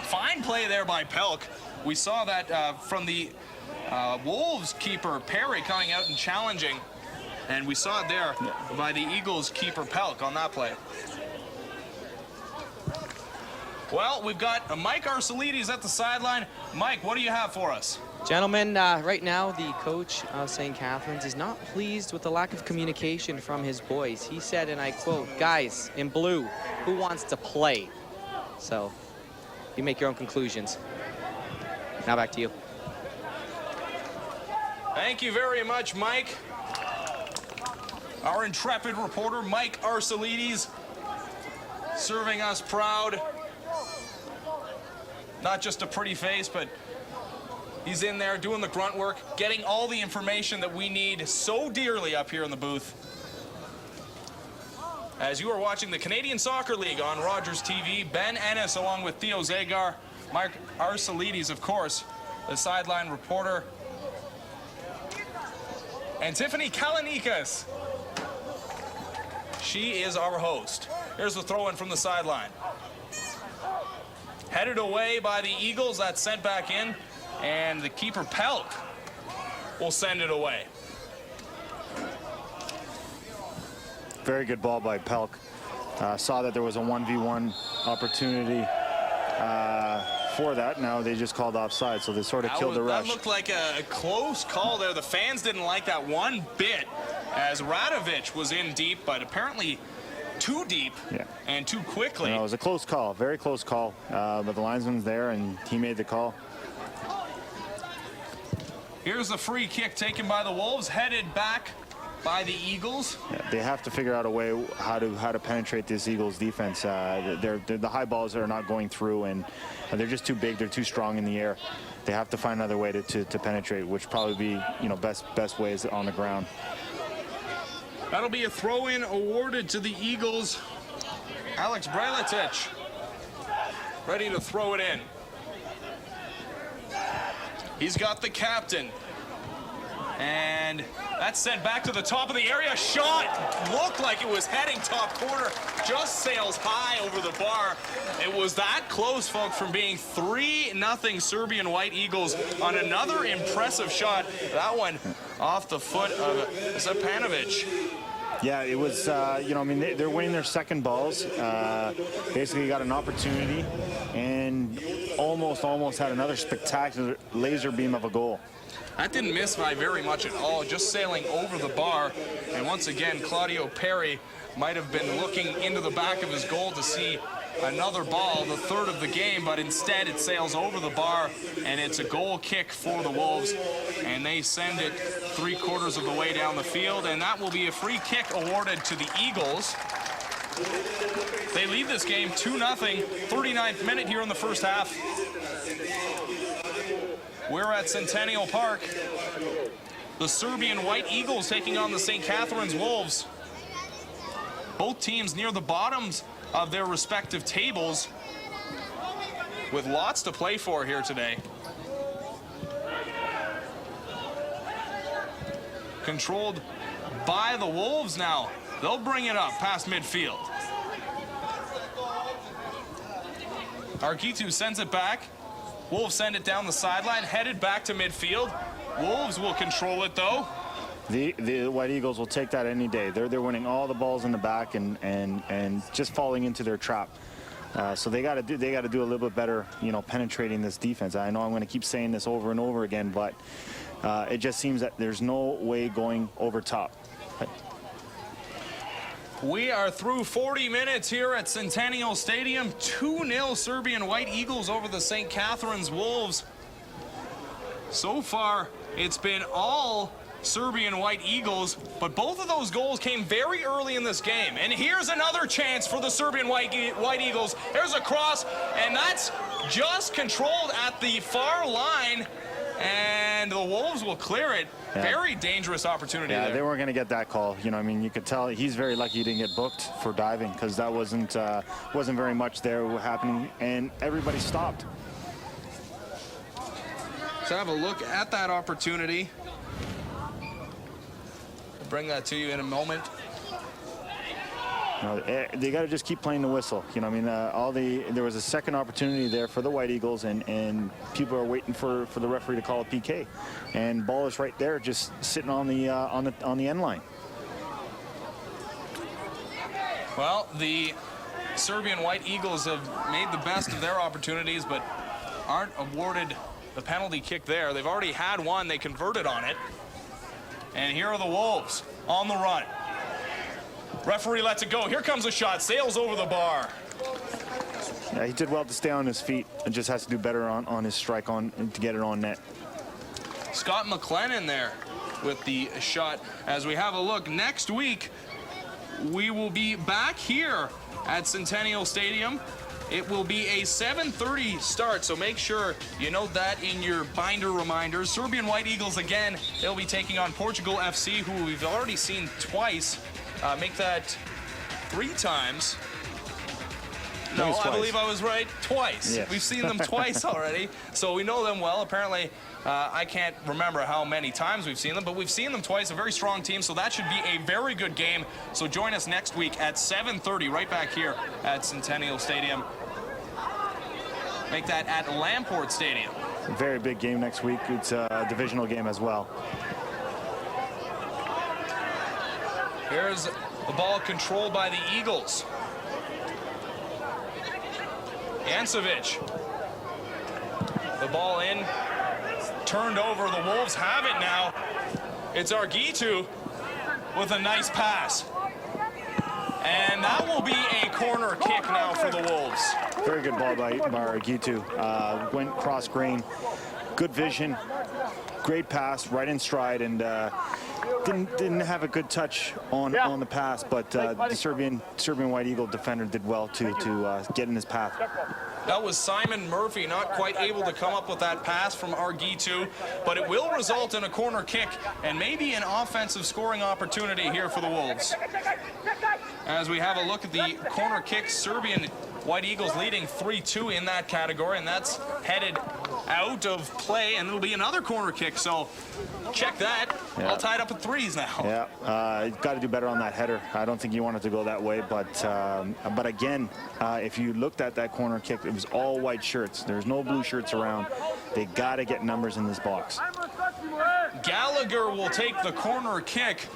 Fine play there by Pelk. We saw that from the Wolves keeper, Perry, coming out and challenging, and we saw it there by the Eagles keeper, Pelk, on that play. Well, we've got Mike Arcelides at the sideline. Mike, what do you have for us? Gentlemen, right now the coach of St. Catharines is not pleased with the lack of communication from his boys. He said, and I quote, "Guys in blue, who wants to play?" So you make your own conclusions. Now back to you. Thank you very much, Mike. Our intrepid reporter, Mike Arcelides, serving us proud. Not just a pretty face, but he's in there doing the grunt work, getting all the information that we need so dearly up here in the booth. As you are watching the Canadian Soccer League on Rogers TV, Ben Ennis along with Theo Zagar, Mike Arcelides, of course, the sideline reporter, and Tiffany Kalanikas. She is our host. Here's the throw-in from the sideline. Headed away by the Eagles, that's sent back in, and the keeper, Pelk, will send it away. Very good ball by Pelk. Saw that there was a 1v1 opportunity for that. Now they just called offside, so they sort of killed the rush. That looked like a close call there. The fans didn't like that one bit, as Radovic was in deep, but apparently too deep and too quickly. No, it was a close call, very close call, but the linesman's there and he made the call. Here's the free kick taken by the Wolves, headed back by the Eagles. Yeah, they have to figure out a way how to penetrate this Eagles defense. The high balls are not going through, and they're just too big. They're too strong in the air. They have to find another way to penetrate, which probably be, you know, best way is on the ground. That'll be a throw-in awarded to the Eagles. Alex Breletic ready to throw it in. He's got the captain. And that's sent back to the top of the area. Shot looked like it was heading top corner. Just sails high over the bar. It was that close, folks, from being 3-0 Serbian White Eagles on another impressive shot. That one off the foot of Zapanovic. Yeah, it was, you know, I mean, they're winning their second balls. Basically got an opportunity and almost had another spectacular laser beam of a goal. That didn't miss by very much at all, just sailing over the bar. And once again, Claudio Perry might have been looking into the back of his goal to see another ball, the third of the game, but instead it sails over the bar, and it's a goal kick for the Wolves, and they send it 3/4 of the way down the field, and that will be a free kick awarded to the Eagles. They lead this game 2-0, 39th minute here in the first half. We're at Centennial Park. The Serbian White Eagles taking on the St. Catharines Wolves. Both teams near the bottoms of their respective tables with lots to play for here today. Controlled by the Wolves now. They'll bring it up past midfield. Arkitu sends it back. Wolves send it down the sideline, headed back to midfield. Wolves will control it though. The White Eagles will take that any day. They're winning all the balls in the back and just falling into their trap. So they got to do a little bit better, you know, penetrating this defense. I know I'm going to keep saying this over and over again, but it just seems that there's no way going over top. We are through 40 minutes here at Centennial Stadium. 2-0 Serbian White Eagles over the St. Catharines Wolves. So far, it's been all Serbian White Eagles, but both of those goals came very early in this game. And here's another chance for the Serbian White Eagles. There's a cross, and that's just controlled at the far line, and the Wolves will clear it. Yeah. Very dangerous opportunity there. They weren't going to get that call. You know, I mean, you could tell he's very lucky he didn't get booked for diving, because that wasn't very much there happening, and everybody stopped. Let's have a look at that opportunity. I'll bring that to you in a moment. You know, they got to just keep playing the whistle. You know, I mean, there was a second opportunity there for the White Eagles, and people are waiting for the referee to call a PK, and ball is right there, just sitting on the end line. Well, the Serbian White Eagles have made the best of their opportunities, but aren't awarded the penalty kick there. They've already had one. They converted on it, and here are the Wolves on the run. Referee lets it go. Here comes a shot. Sails over the bar. Yeah, he did well to stay on his feet and just has to do better on his strike to get it on net. Scott McLennan there with the shot. As we have a look, next week we will be back here at Centennial Stadium. It will be a 7:30 start, so make sure you note that in your binder reminders. Serbian White Eagles again, they'll be taking on Portugal FC, who we've already seen twice. Make that 3 times. No, I believe I was right. Twice. Yes. We've seen them twice already, so we know them well. Apparently, I can't remember how many times we've seen them, but we've seen them twice. A very strong team, so that should be a very good game. So join us next week at 7:30, right back here at Centennial Stadium. Make that at Lamport Stadium. Very big game next week. It's a divisional game as well. Here's the ball controlled by the Eagles. Jancevic. The ball in, turned over. The Wolves have it now. It's Argitu with a nice pass. And that will be a corner kick now for the Wolves. Very good ball by Argitu. Went cross grain, good vision, great pass, right in stride, and didn't have a good touch on the pass, but the Serbian White Eagle defender did well to get in his path. That was Simon Murphy, not quite able to come up with that pass from Argitu, but it will result in a corner kick and maybe an offensive scoring opportunity here for the Wolves. As we have a look at the corner kick, Serbian White Eagles leading 3-2 in that category, and that's headed out of play, and it'll be another corner kick, so check that. Yeah. All tied up at threes now. Yeah, got to do better on that header. I don't think you want it to go that way, but again, if you looked at that corner kick, it was all white shirts. There's no blue shirts around. They got to get numbers in this box. Gallagher will take the corner kick.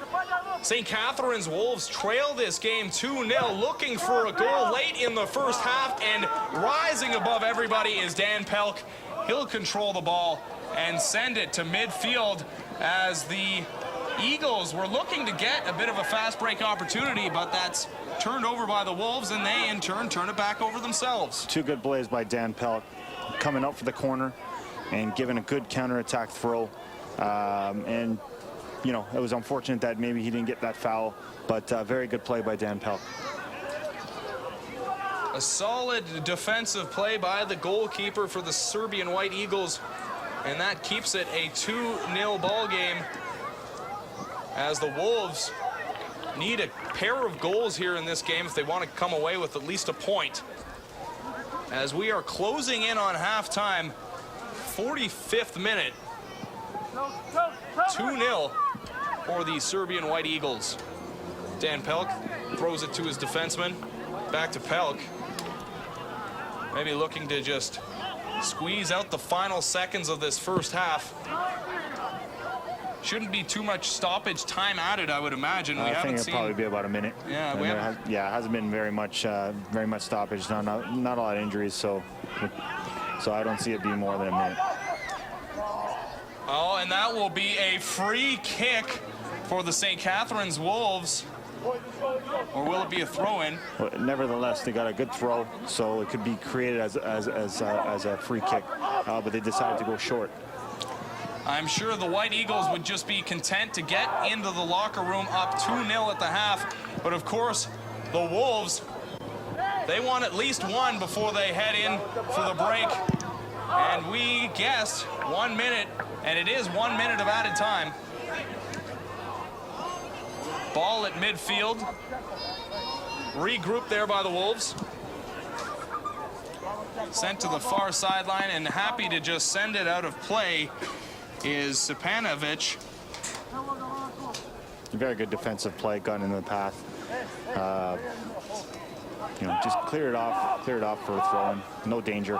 St. Catharines Wolves trail this game 2-0, looking for a goal late in the first half, and rising above everybody is Dan Pelk. He'll control the ball and send it to midfield as the Eagles were looking to get a bit of a fast break opportunity, but that's turned over by the Wolves, and they in turn turn it back over themselves. Two good plays by Dan Pelk, coming out for the corner and giving a good counterattack throw. And you know, it was unfortunate that maybe he didn't get that foul, but very good play by Dan Pelk. A solid defensive play by the goalkeeper for the Serbian White Eagles, and that keeps it a 2-0 ball game as the Wolves need a pair of goals here in this game if they want to come away with at least a point. As we are closing in on halftime, 45th minute, 2-0 for the Serbian White Eagles. Dan Pelk throws it to his defenseman, back to Pelk. Maybe looking to just squeeze out the final seconds of this first half. Shouldn't be too much stoppage time added, I would imagine. I think it'll probably be about a minute. Yeah, it hasn't been very much stoppage. Not a lot of injuries, so I don't see it being more than a minute. Oh, and that will be a free kick for the St. Catharines Wolves. Or will it be a throw-in? Well, nevertheless, they got a good throw, so it could be created as a free kick, but they decided to go short. I'm sure the White Eagles would just be content to get into the locker room up 2-0 at the half, but of course, the Wolves, they want at least one before they head in for the break. And we guessed 1 minute, and it is 1 minute of added time. Ball at midfield. Regrouped there by the Wolves. Sent to the far sideline, and happy to just send it out of play is Stepanovic. Very good defensive play, got into the path. You know, just clear it off for a throw-in. No danger.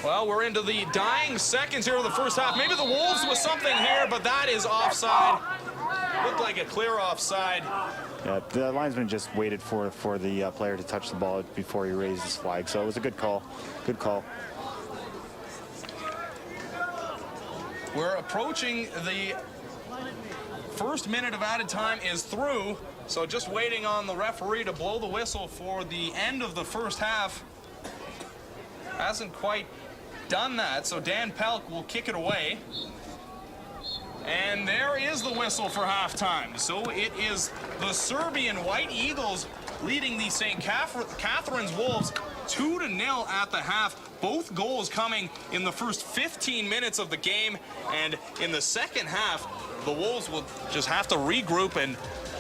Well, we're into the dying seconds here of the first half. Maybe the Wolves with something here, but that is offside. Looked like a clear offside. Yeah, the linesman just waited for the player to touch the ball before he raised his flag, so it was a good call. Good call. We're approaching the first minute of added time is through, so just waiting on the referee to blow the whistle for the end of the first half. Hasn't quite done that, so Dan Pelk will kick it away. And there is the whistle for halftime. So it is the Serbian White Eagles leading the St. Catharines Wolves 2-0 at the half. Both goals coming in the first 15 minutes of the game. And in the second half, the Wolves will just have to regroup and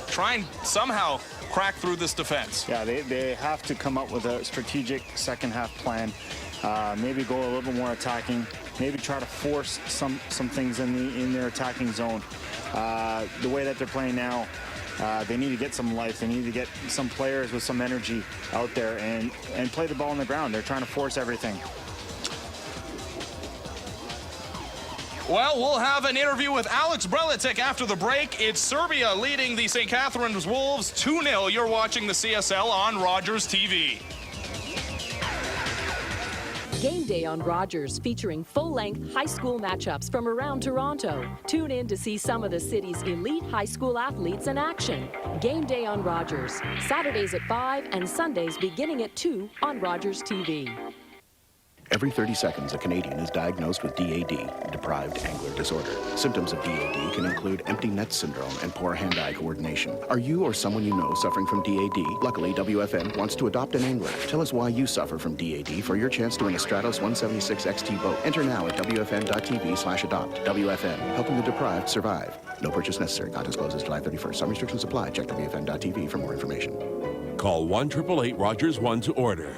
try and somehow crack through this defense. Yeah, they have to come up with a strategic second half plan. Maybe go a little bit more attacking. Maybe try to force some things in their attacking zone. The way that they're playing now, they need to get some life. They need to get some players with some energy out there and play the ball on the ground. They're trying to force everything. Well, we'll have an interview with Alex Brelitic after the break. It's Serbia leading the St. Catharines Wolves 2-0. You're watching the CSL on Rogers TV. Game Day on Rogers, featuring full-length high school matchups from around Toronto. Tune in to see some of the city's elite high school athletes in action. Game Day on Rogers, Saturdays at 5 and Sundays beginning at 2 on Rogers TV. Every 30 seconds, a Canadian is diagnosed with DAD, deprived angler disorder. Symptoms of DAD can include empty net syndrome and poor hand-eye coordination. Are you or someone you know suffering from DAD? Luckily, WFN wants to adopt an angler. Tell us why you suffer from DAD for your chance to win a Stratos 176 XT boat. Enter now at WFN.tv/adopt. WFN, helping the deprived survive. No purchase necessary. Contest closes July 31st. Some restrictions apply. Check WFN.tv for more information. Call 1-888-ROGERS-1 to order.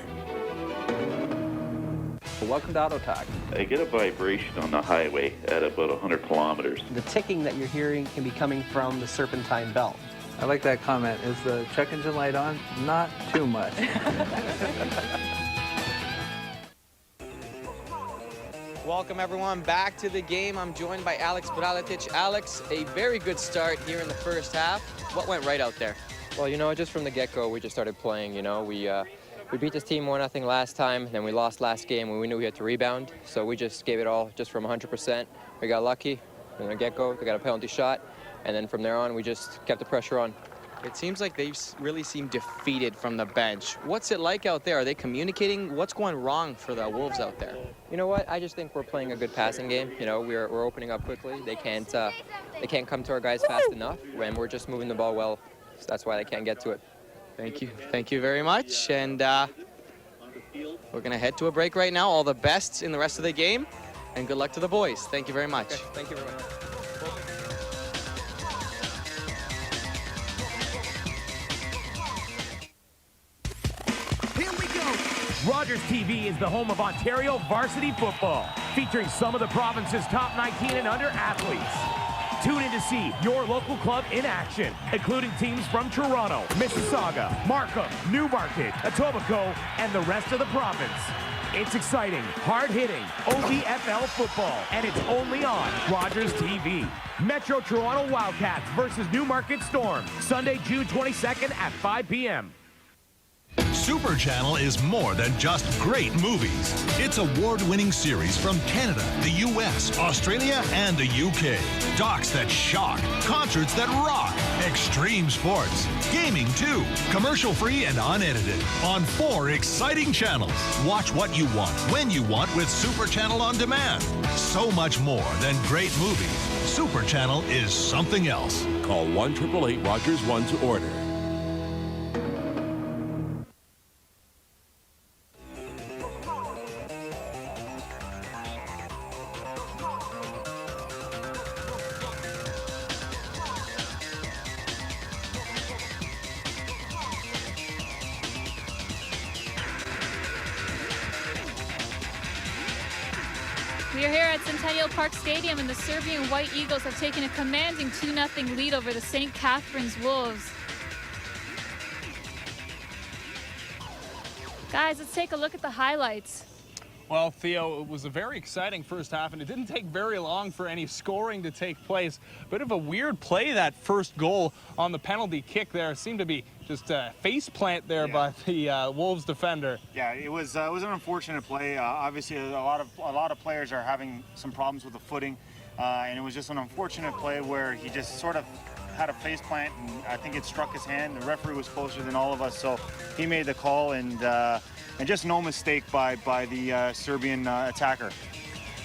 Welcome to Auto Talk. I get a vibration on the highway at about 100 kilometers. The ticking that you're hearing can be coming from the serpentine belt. I like that comment. Is the check engine light on? Not too much. Welcome, everyone, back to the game. I'm joined by Alex Braletic. Alex, a very good start here in the first half. What went right out there? Well, you know, just from the get-go, we just started playing. You know, we beat this team 1-0 last time, and then we lost last game when we knew we had to rebound. So we just gave it all just from 100%. We got lucky from the get-go. They got a penalty shot, and then from there on, we just kept the pressure on. It seems like they really seem defeated from the bench. What's it like out there? Are they communicating? What's going wrong for the Wolves out there? You know what? I just think we're playing a good passing game. You know, we're opening up quickly. They can't come to our guys fast enough, and we're just moving the ball well. So that's why they can't get to it. Thank you. Thank you very much. And we're going to head to a break right now. All the best in the rest of the game. And good luck to the boys. Thank you very much. Okay, thank you very much. Here we go. Rogers TV is the home of Ontario varsity football, featuring some of the province's top 19 and under athletes. Tune in to see your local club in action, including teams from Toronto, Mississauga, Markham, Newmarket, Etobicoke, and the rest of the province. It's exciting, hard-hitting OVFL football, and it's only on Rogers TV. Metro Toronto Wildcats versus Newmarket Storm, Sunday, June 22nd at 5 p.m. Super Channel is more than just great movies. It's award-winning series from Canada, the U.S., Australia, and the U.K. Docs that shock, concerts that rock, extreme sports, gaming too, commercial-free and unedited, on 4 exciting channels. Watch what you want, when you want with Super Channel On Demand. So much more than great movies. Super Channel is something else. Call 1-888-ROGERS-1 to order. We are here at Centennial Park Stadium, and the Serbian White Eagles have taken a commanding 2-0 lead over the St. Catharines Wolves. Guys, let's take a look at the highlights. Well, Theo, it was a very exciting first half, and it didn't take very long for any scoring to take place. Bit of a weird play, that first goal on the penalty kick there. It seemed to be just a face plant there by the Wolves defender. Yeah, it was an unfortunate play. Obviously, a lot of players are having some problems with the footing, and it was just an unfortunate play where he just sort of had a face plant, and I think it struck his hand. The referee was closer than all of us, so he made the call, and just no mistake by the Serbian attacker.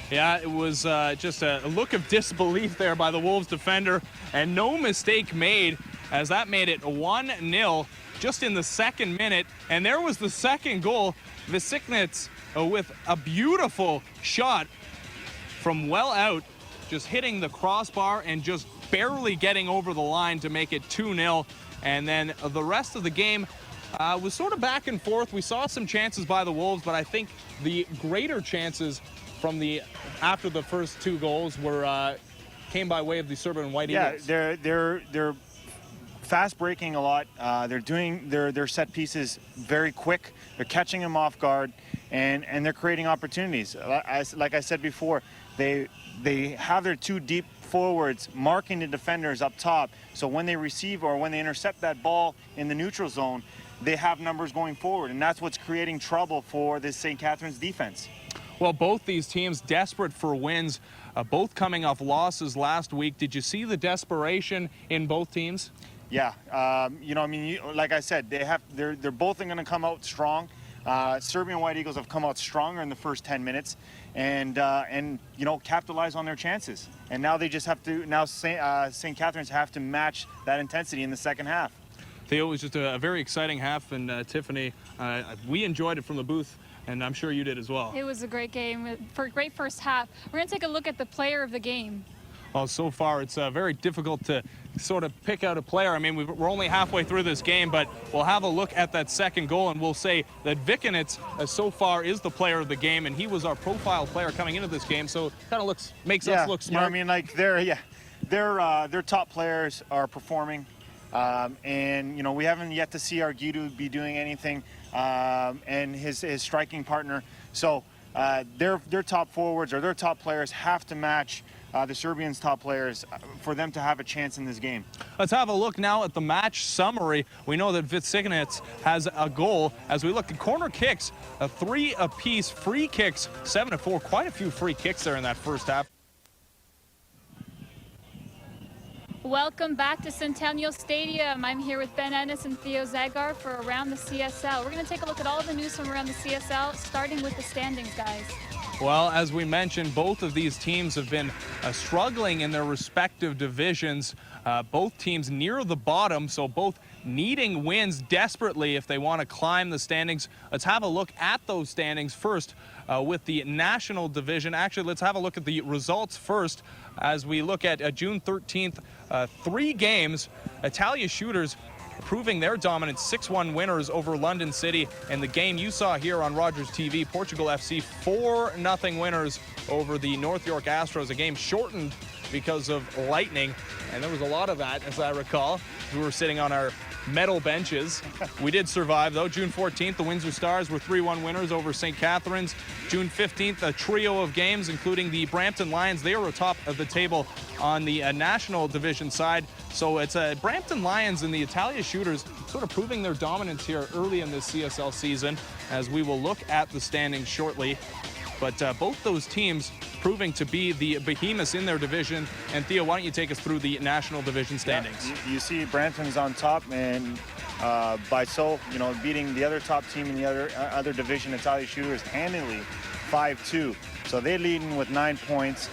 Yeah, it was just a look of disbelief there by the Wolves defender, and no mistake made, as that made it 1-0 just in the second minute. And there was the second goal. Visiknets with a beautiful shot from well out, just hitting the crossbar and just barely getting over the line to make it 2-0. And then the rest of the game was sort of back and forth. We saw some chances by the Wolves, but I think the greater chances from after the first 2 goals came by way of the Serbian White Eagles. Yeah, they're fast breaking a lot. They're doing their set pieces very quick. They're catching them off guard, and they're creating opportunities. Like I said before, they have their 2 deep forwards marking the defenders up top, so when they receive or when they intercept that ball in the neutral zone, they have numbers going forward, and that's what's creating trouble for this St. Catharines defense. Well, both these teams desperate for wins, both coming off losses last week. Did you see the desperation in both teams? Yeah, you know, I mean, like I said, they're both going to come out strong. Serbian White Eagles have come out stronger in the first 10 minutes, and you know, capitalize on their chances. And now they just have to. Now St. Catharines have to match that intensity in the second half. Theo, it was just a very exciting half, and Tiffany, we enjoyed it from the booth, and I'm sure you did as well. It was a great game, for a great first half. We're going to take a look at the player of the game. Well, so far it's very difficult to sort of pick out a player. I mean, we're only halfway through this game, but we'll have a look at that second goal, and we'll say that Vikinits so far is the player of the game, and he was our profile player coming into this game, so kind of makes us look smart. You know, I mean, like their top players are performing. And you know, we haven't yet to see Argudu be doing anything, and his striking partner. So their top forwards or their top players have to match the Serbians' top players for them to have a chance in this game. Let's have a look now at the match summary. We know that Vikinits has a goal. As we look at corner kicks, 3 apiece, free kicks 7-4. Quite a few free kicks there in that first half. Welcome back to Centennial Stadium. I'm here with Ben Ennis and Theo Zagar for Around the CSL. We're going to take a look at all the news from around the CSL, starting with the standings, guys. Well, as we mentioned, both of these teams have been struggling in their respective divisions. Both teams near the bottom, so both needing wins desperately if they want to climb the standings. Let's have a look at those standings first with the National Division. Actually, let's have a look at the results first as we look at June 13th. 3 games, Italia Shooters proving their dominance, 6-1 winners over London City. And the game you saw here on Rogers TV, Portugal FC 4-0 winners over the North York Astros, a game shortened because of lightning. And there was a lot of that, as I recall. We were sitting on our metal benches. We did survive, though. June 14th, the Windsor Stars were 3-1 winners over St. Catharines. June 15th, a trio of games, including the Brampton Lions. They are atop of the table on the National Division side. So it's Brampton Lions and the Italia Shooters sort of proving their dominance here early in this CSL season, as we will look at the standings shortly. But both those teams proving to be the behemoths in their division. And Theo, why don't you take us through the National Division standings? Yeah, you see Brampton's on top, and by you know, beating the other top team in the other division, Italia Shooters, handily 5-2. So they're leading with 9 points,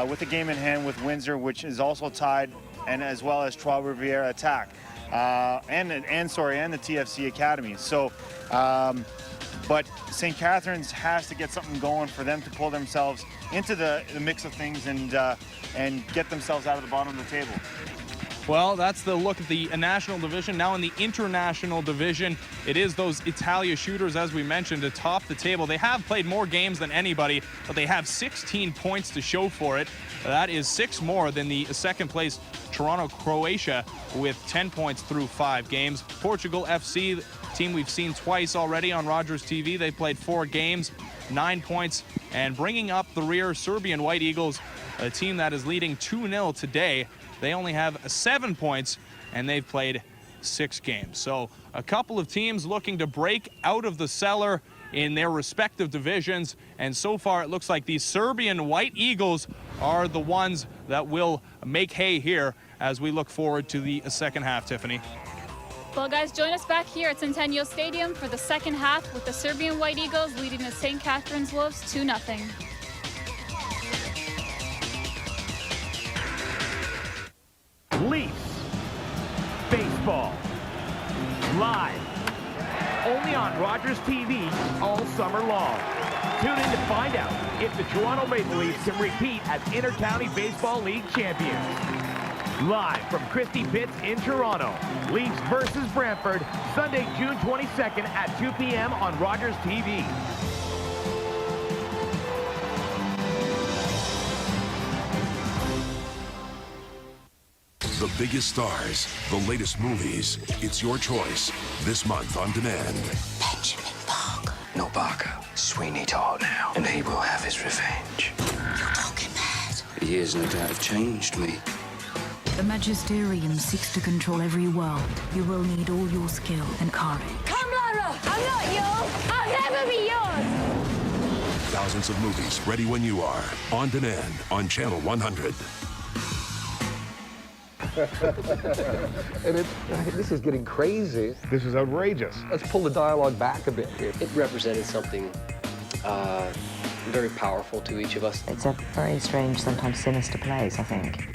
with a game in hand with Windsor, which is also tied, and as well as Trois Rivières Attack, and the TFC Academy. So. But St. Catharines has to get something going for them to pull themselves into the mix of things and get themselves out of the bottom of the table. Well, that's the look at the National Division. Now in the International Division, it is those Italia Shooters, as we mentioned, atop the table. They have played more games than anybody, but they have 16 points to show for it. That is 6 more than the second place Toronto, Croatia, with 10 points through 5 games. Portugal FC, team we've seen twice already on Rogers TV. They played 4 games, 9 points, and bringing up the rear, Serbian White Eagles, a team that is leading 2-0 today. They only have 7 points, and they've played 6 games. So a couple of teams looking to break out of the cellar in their respective divisions, and so far it looks like the Serbian White Eagles are the ones that will make hay here as we look forward to the second half, Tiffany. Well, guys, join us back here at Centennial Stadium for the second half with the Serbian White Eagles leading the St. Catharines Wolves 2-0. Leafs baseball live only on Rogers TV all summer long. Tune in to find out if the Toronto Maple Leafs can repeat as Inter-County Baseball League champions. Live from Christie Pitts in Toronto, Leafs versus Brantford, Sunday, June 22nd at 2 p.m. on Rogers TV. The biggest stars, the latest movies. It's your choice this month on demand. Benjamin Parker. No Parker. Sweeney Todd now, and he will have his revenge. You're talking mad. The years no doubt have changed me. The Magisterium seeks to control every world. You will need all your skill and courage. Come, Lara! I'm not yours! I'll never be yours! Thousands of movies ready when you are. On demand on Channel 100. And this is getting crazy. This is outrageous. Let's pull the dialogue back a bit here. It represented something very powerful to each of us. It's a very strange, sometimes sinister place, I think.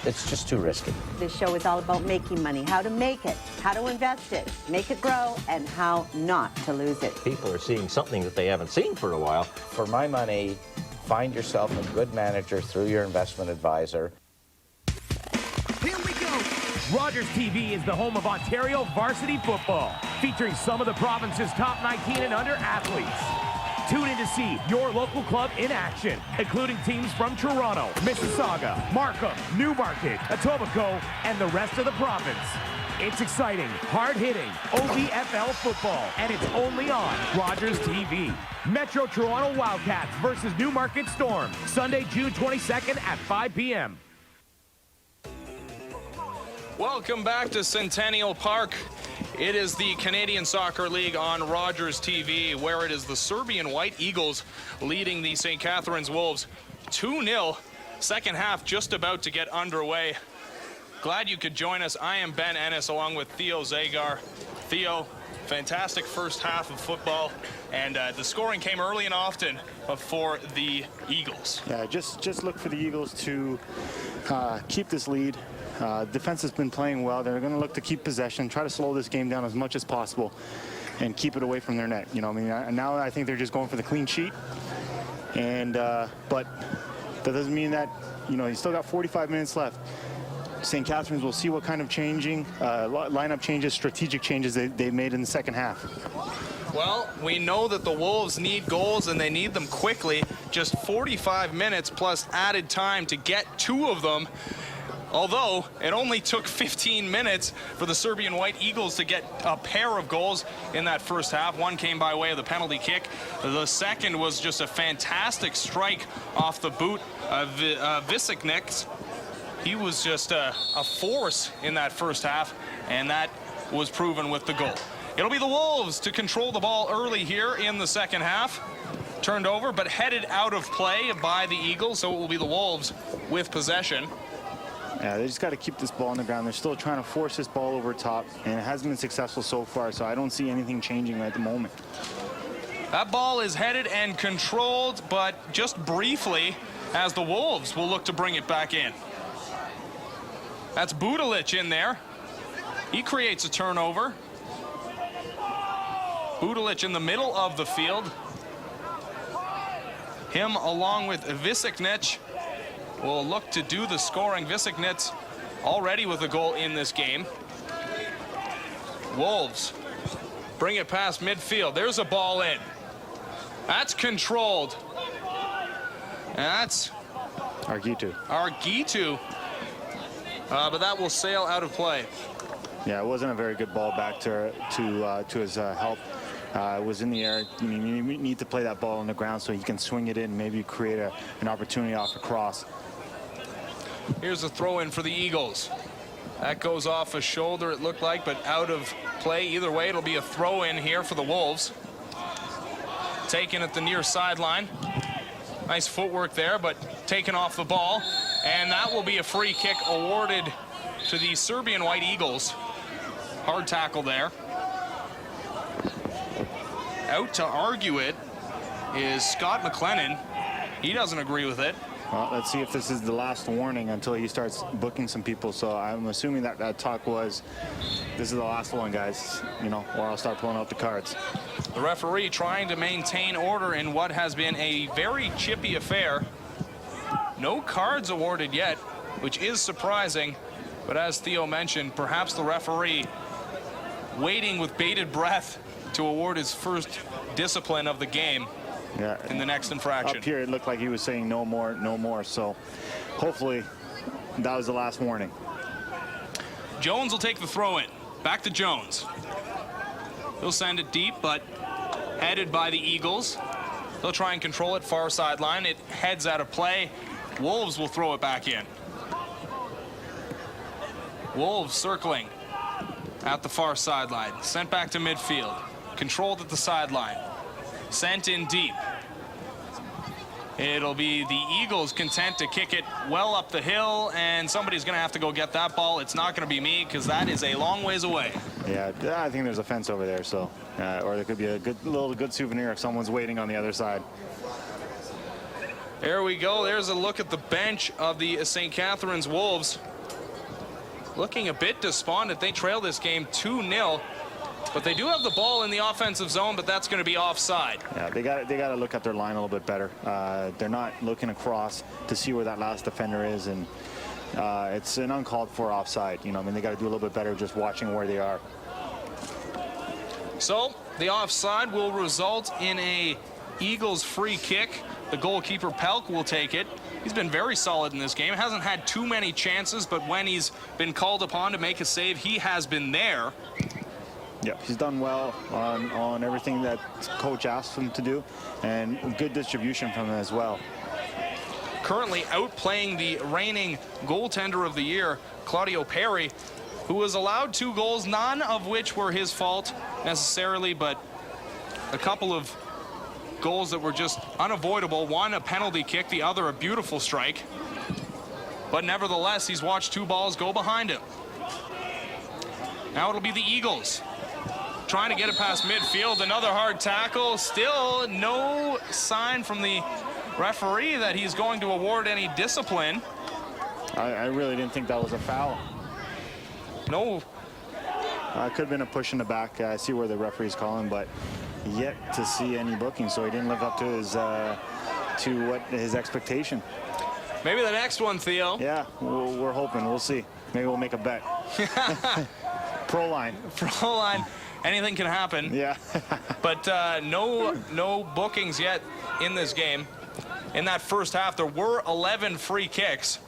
It's just too risky. This show is all about making money, how to make it, how to invest it, make it grow, and how not to lose it. People are seeing something that they haven't seen for a while. For my money, find yourself a good manager through your investment advisor. Here we go. Rogers TV is the home of Ontario varsity football, featuring some of the province's top 19 and under athletes. Tune in to see your local club in action, including teams from Toronto, Mississauga, Markham, Newmarket, Etobicoke, and the rest of the province. It's exciting, hard-hitting OVFL football, and it's only on Rogers TV. Metro Toronto Wildcats versus Newmarket Storm, Sunday, June 22nd at 5 p.m. Welcome back to Centennial Park. It is the Canadian Soccer League on Rogers TV, where it is the Serbian White Eagles leading the St. Catharines Wolves 2-0. Second half just about to get underway. Glad you could join us. I am Ben Ennis along with Theo Zagar. Theo, fantastic first half of football, and the scoring came early and often for the Eagles. Yeah, just look for the Eagles to keep this lead. Defense has been playing well. They're going to look to keep possession, try to slow this game down as much as possible, and keep it away from their net. You know, I mean, now I think they're just going for the clean sheet. And but that doesn't mean that, you know, you still got 45 minutes left. St. Catharines will see what kind of lineup changes, strategic changes they made in the second half. Well, we know that the Wolves need goals, and they need them quickly. Just 45 minutes plus added time to get two of them. Although it only took 15 minutes for the Serbian White Eagles to get a pair of goals in that first half. One came by way of the penalty kick. The second was just a fantastic strike off the boot of Visikniks. He was just a force in that first half, and that was proven with the goal. It'll be the Wolves to control the ball early here in the second half. Turned over, but headed out of play by the Eagles, so it will be the Wolves with possession. Yeah, they just got to keep this ball on the ground. They're still trying to force this ball over top, and it hasn't been successful so far, so I don't see anything changing at the moment. That ball is headed and controlled, but just briefly, as the Wolves will look to bring it back in. That's Budalic in there. He creates a turnover. Budalic in the middle of the field. Him along with Visiknic will look to do the scoring. Visiknic already with a goal in this game. Wolves bring it past midfield. There's a ball in. That's controlled. And that's Argitu. But that will sail out of play. Yeah, it wasn't a very good ball back to his help. It was in the air. You need to play that ball on the ground so he can swing it in, maybe create an opportunity off a cross. Here's a throw in for the Eagles. That goes off a shoulder, it looked like, but out of play. Either way, it'll be a throw in here for the Wolves. Taken at the near sideline. Nice footwork there, but taken off the ball. And that will be a free kick awarded to the Serbian White Eagles. Hard tackle there. Out to argue it is Scott McLennan. He doesn't agree with it. Well, let's see if this is the last warning until he starts booking some people. So I'm assuming that talk was, this is the last one, guys, you know, or I'll start pulling out the cards. The referee trying to maintain order in what has been a very chippy affair. No cards awarded yet, which is surprising. But as Theo mentioned, perhaps the referee waiting with bated breath to award his first discipline of the game. Yeah, in the next infraction. Up here, it looked like he was saying no more, no more. So hopefully that was the last warning. Jones will take the throw in. Back to Jones. He'll send it deep, but headed by the Eagles. They'll try and control it far sideline. It heads out of play. Wolves will throw it back in. Wolves circling at the far sideline. Sent back to midfield. Controlled at the sideline. sent in deep. It'll be the Eagles content to kick it well up the hill, and somebody's going to have to go get that ball. It's not going to be me, because that is a long ways away. Yeah, I think there's a fence over there, so or there could be a good souvenir if someone's waiting on the other side. There we go. There's a look at the bench of the St. Catharines Wolves. Looking a bit despondent. They trail this game 2-0. But they do have the ball in the offensive zone, but that's going to be offside. Yeah, they got to look at their line a little bit better. They're not looking across to see where that last defender is, and it's an uncalled for offside. You know, I mean, they got to do a little bit better just watching where they are. So the offside will result in a Eagles free kick. The goalkeeper Pelk will take it. He's been very solid in this game. Hasn't had too many chances, but when he's been called upon to make a save, he has been there. Yeah, he's done well on everything that coach asked him to do, and good distribution from him as well. Currently outplaying the reigning goaltender of the year, Claudio Perry, who was allowed 2 goals, none of which were his fault necessarily, but a couple of goals that were just unavoidable. One a penalty kick, the other a beautiful strike. But nevertheless, he's watched 2 balls go behind him. Now it'll be the Eagles trying to get it past midfield. Another hard tackle. Still no sign from the referee that he's going to award any discipline. I really didn't think that was a foul. No. Could have been a push in the back. I see where the referee's calling, but yet to see any booking, so he didn't live up to his expectation. Maybe the next one, Theo. Yeah, we're hoping. We'll see. Maybe we'll make a bet. Pro line. Pro line. Anything can happen. Yeah. But no bookings yet in this game. In that first half, there were 11 free kicks.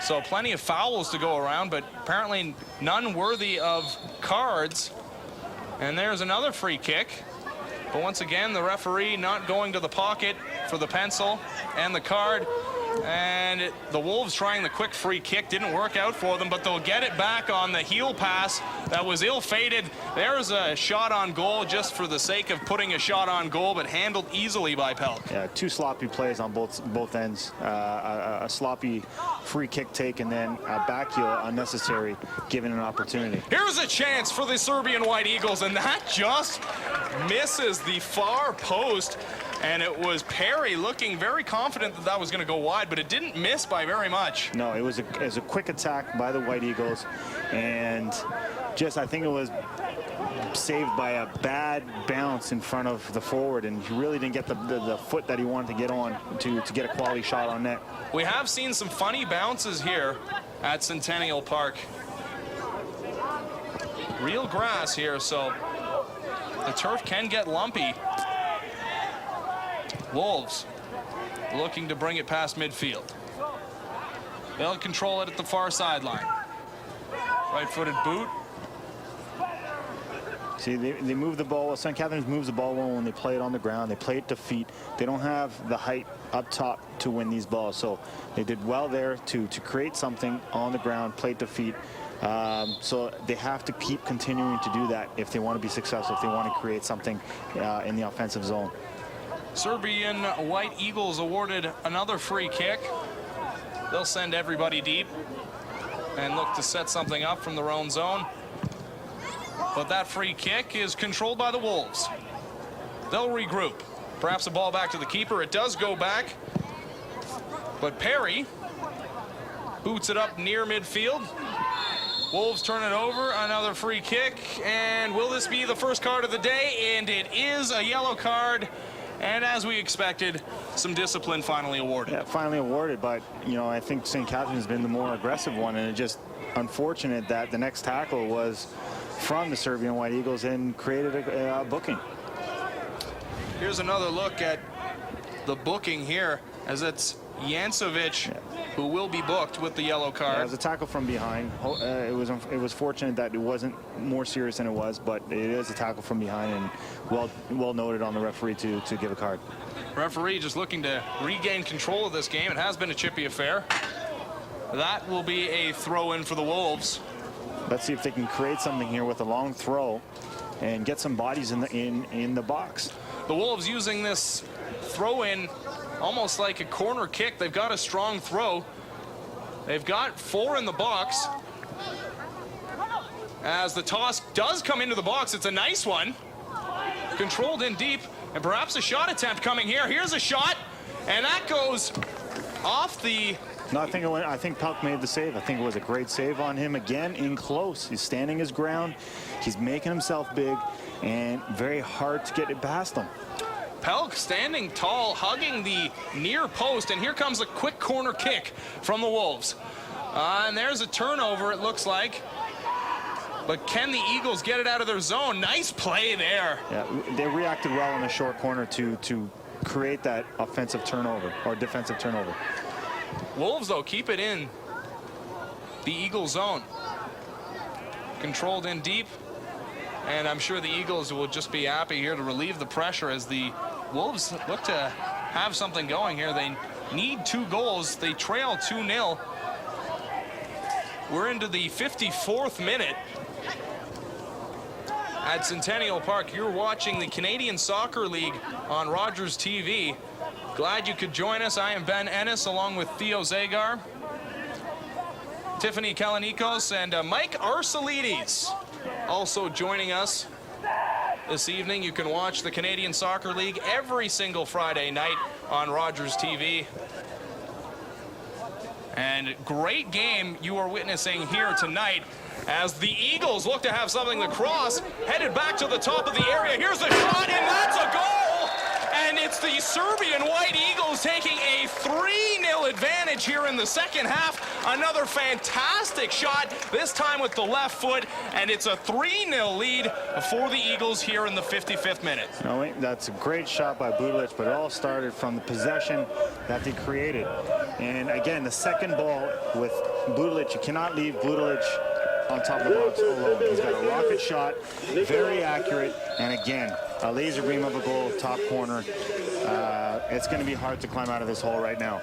So plenty of fouls to go around, but apparently none worthy of cards. And there's another free kick. But once again, the referee not going to the pocket for the pencil and the card. And the Wolves trying the quick free kick didn't work out for them, but they'll get it back on the heel pass that was ill-fated. There's a shot on goal just for the sake of putting a shot on goal, but handled easily by Pelk. Yeah, 2 sloppy plays on both ends. A sloppy free kick take, and then a back heel unnecessary, given an opportunity. Here's a chance for the Serbian White Eagles, and that just misses the far post. And it was Perry looking very confident that that was going to go wide, but it didn't miss by very much. No, it was a quick attack by the White Eagles, and just I think it was saved by a bad bounce in front of the forward, and he really didn't get the foot that he wanted to get on to get a quality shot on net. We have seen some funny bounces here at Centennial Park. Real grass here, so the turf can get lumpy. Wolves looking to bring it past midfield. They'll control it at the far sideline. Right-footed boot. See, they move the ball. St. Catharines moves the ball well when they play it on the ground. They play it to feet. They don't have the height up top to win these balls. So they did well there to create something on the ground, play it to feet. So they have to keep continuing to do that if they want to be successful, if they want to create something in the offensive zone. Serbian White Eagles awarded another free kick. They'll send everybody deep and look to set something up from their own zone. But that free kick is controlled by the Wolves. They'll regroup. Perhaps a ball back to the keeper. It does go back. But Perry boots it up near midfield. Wolves turn it over. Another free kick. And will this be the first card of the day? And it is a yellow card. And as we expected, some discipline finally awarded. Yeah, finally awarded, but, you know, I think St. Catharines has been the more aggressive one, and it's just unfortunate that the next tackle was from the Serbian White Eagles and created a booking. Here's another look at the booking here, as it's Jankovic who will be booked with the yellow card. Yeah, it was a tackle from behind. It was fortunate that it wasn't more serious than it was, but it is a tackle from behind, and well noted on the referee to give a card. Referee just looking to regain control of this game. It has been a chippy affair. That will be a throw-in for the Wolves. Let's see if they can create something here with a long throw and get some bodies in the box. The Wolves using this throw-in almost like a corner kick. They've got a strong throw. They've got 4 in the box. As the toss does come into the box, it's a nice one. Controlled in deep, and perhaps a shot attempt coming here. Here's a shot, and that goes off the... No, I think Pelk made the save. I think it was a great save on him again, in close. He's standing his ground. He's making himself big, and very hard to get it past him. Pelk standing tall, hugging the near post, and here comes a quick corner kick from the Wolves. And there's a turnover, it looks like. But can the Eagles get it out of their zone? Nice play there. Yeah, they reacted well in the short corner to create that offensive turnover or defensive turnover. Wolves, though, keep it in the Eagle zone. Controlled in deep. And I'm sure the Eagles will just be happy here to relieve the pressure as the Wolves look to have something going here. They need 2 goals. They trail 2-0. We're into the 54th minute at Centennial Park. You're watching the Canadian Soccer League on Rogers TV. Glad you could join us. I am Ben Ennis along with Theo Zagar, Tiffany Kalanikos, and Mike Arcelides also joining us this evening. You can watch the Canadian Soccer League every single Friday night on Rogers TV. And great game you are witnessing here tonight as the Eagles look to have something to cross, headed back to the top of the area. Here's a shot, and that's a goal! And it's the Serbian White Eagles taking a 3-0 advantage here in the second half. Another fantastic shot, this time with the left foot, and it's a 3-0 lead for the Eagles here in the 55th minute. No, that's a great shot by Budalic, but it all started from the possession that they created. And again, the second ball with Budalic, you cannot leave Budalic on top of the box alone. He's got a rocket shot, very accurate, and again, a laser beam of a goal, top corner. It's going to be hard to climb out of this hole right now.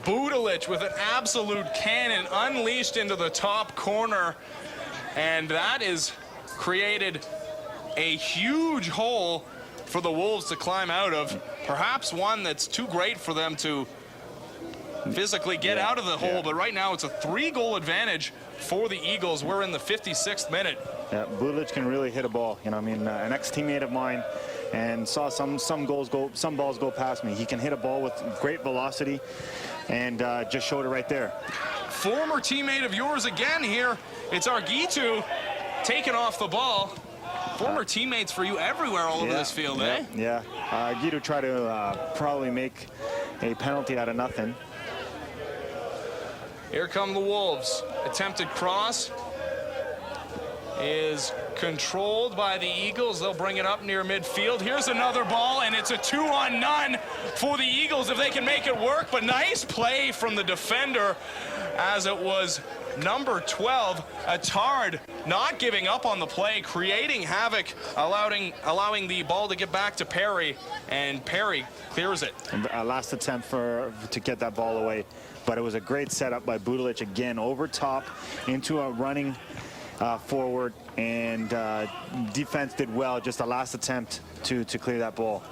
Budalic with an absolute cannon unleashed into the top corner, and that has created a huge hole for the Wolves to climb out of. Perhaps one that's too great for them to physically get out of the hole, but right now it's a 3-goal advantage for the Eagles. We're in the 56th minute. Yeah, Budalic can really hit a ball. You know, I mean, an ex-teammate of mine, and saw some balls go past me. He can hit a ball with great velocity, and just showed it right there. Former teammate of yours again here. It's Argitu taking off the ball. Former teammates for you everywhere all over this field, eh? Yeah. Argitu tried to probably make a penalty out of nothing. Here come the Wolves. Attempted cross is controlled by the Eagles. They'll bring it up near midfield. Here's another ball, and it's a 2-on-none for the Eagles if they can make it work. But nice play from the defender, as it was number 12, Attard, not giving up on the play, creating havoc, allowing the ball to get back to Perry, and Perry clears it. Last attempt to get that ball away, but it was a great setup by Budalic again, over top into a running forward, and defense did well. Just a last attempt to clear that ball.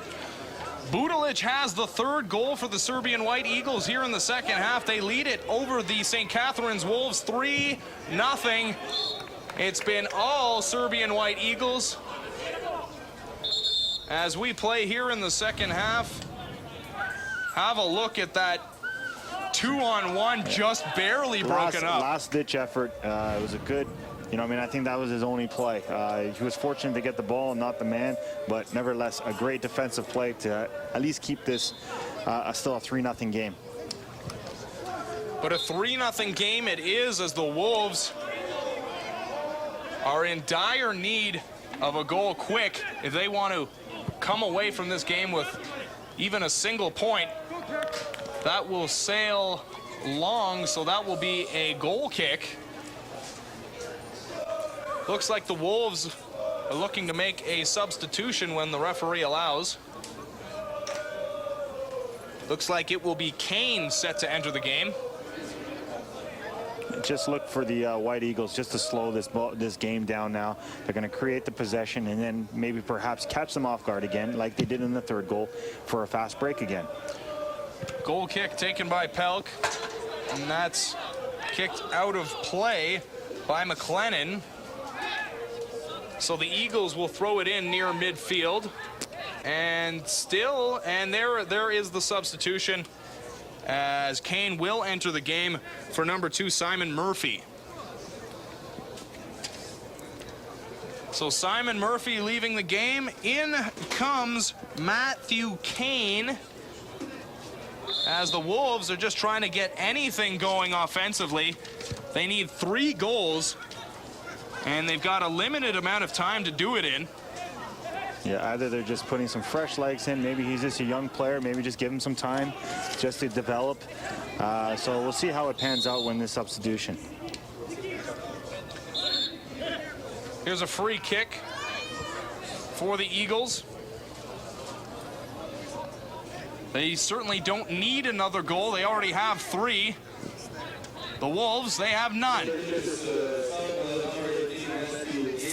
Budalic has the 3rd goal for the Serbian White Eagles here in the second half. They lead it over the St. Catharines Wolves 3-0. It's been all Serbian White Eagles as we play here in the second half. Have a look at that 2-on-1, just barely broken up. Last-ditch effort. It was a good, you know, I mean, I think that was his only play. He was fortunate to get the ball and not the man, but nevertheless, a great defensive play to at least keep this still a 3-0 game. But a 3-0 game it is, as the Wolves are in dire need of a goal quick if they want to come away from this game with even a single point. That will sail long, so that will be a goal kick. Looks like the Wolves are looking to make a substitution when the referee allows. Looks like it will be Kane set to enter the game. just look for the White Eagles just to slow this game down now. They're going to create the possession and then maybe perhaps catch them off guard again like they did in the third goal for a fast break again. Goal kick taken by Pelk, and that's kicked out of play by McLennan. So the Eagles will throw it in near midfield. And there is the substitution as Kane will enter the game for number 2, Simon Murphy. So Simon Murphy leaving the game. In comes Matthew Kane, as the Wolves are just trying to get anything going offensively. They need 3 goals, and they've got a limited amount of time to do it in. Yeah, either they're just putting some fresh legs in, maybe he's just a young player, maybe just give him some time just to develop. So we'll see how it pans out when this substitution. Here's a free kick for the Eagles. They certainly don't need another goal. They already have 3. The Wolves, they have none.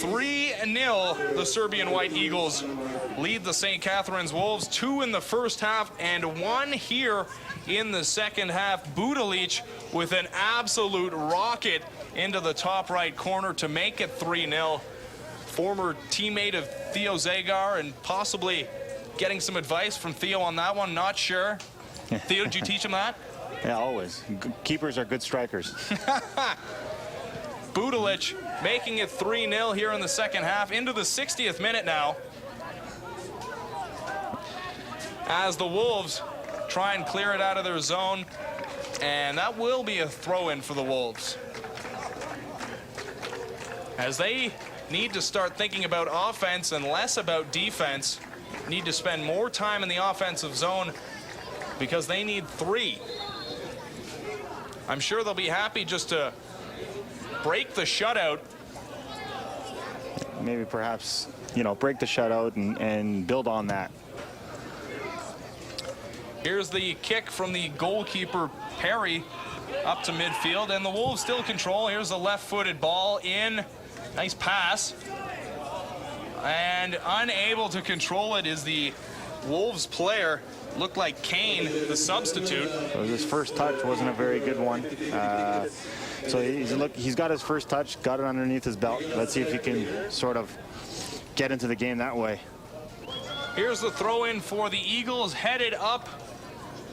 3-0, the Serbian White Eagles lead the St. Catharines Wolves. 2 in the first half and 1 here in the second half. Budalic with an absolute rocket into the top right corner to make it 3-0. Former teammate of Theo Zagar, and possibly getting some advice from Theo on that one, not sure. Theo, did you teach him that? Yeah, always. Keepers are good strikers. Budalic making it 3-0 here in the second half, into the 60th minute now, as the Wolves try and clear it out of their zone, and that will be a throw-in for the Wolves, as they need to start thinking about offense and less about defense. Need to spend more time in the offensive zone because they need 3. I'm sure they'll be happy just to break the shutout. Maybe perhaps, you know, break the shutout and build on that. Here's the kick from the goalkeeper, Perry, up to midfield, and the Wolves still control. Here's a left-footed ball in. Nice pass. And unable to control it is the Wolves player. Looked like Kane, the substitute. His first touch wasn't a very good one. So he's got his first touch, got it underneath his belt. Let's see if he can sort of get into the game that way. Here's the throw-in for the Eagles, headed up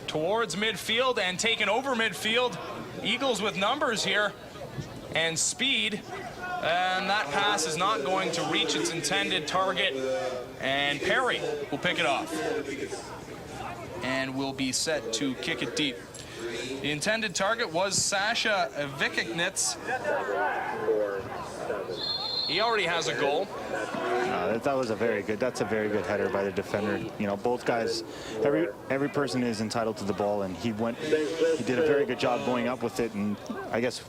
towards midfield and taken over midfield. Eagles with numbers here and speed. And that pass is not going to reach its intended target. And Perry will pick it off and will be set to kick it deep. The intended target was Sasha Vikignitz. He already has a goal. That was that's a very good header by the defender. You know, both guys, every person is entitled to the ball, and he did a very good job going up with it, and I guess,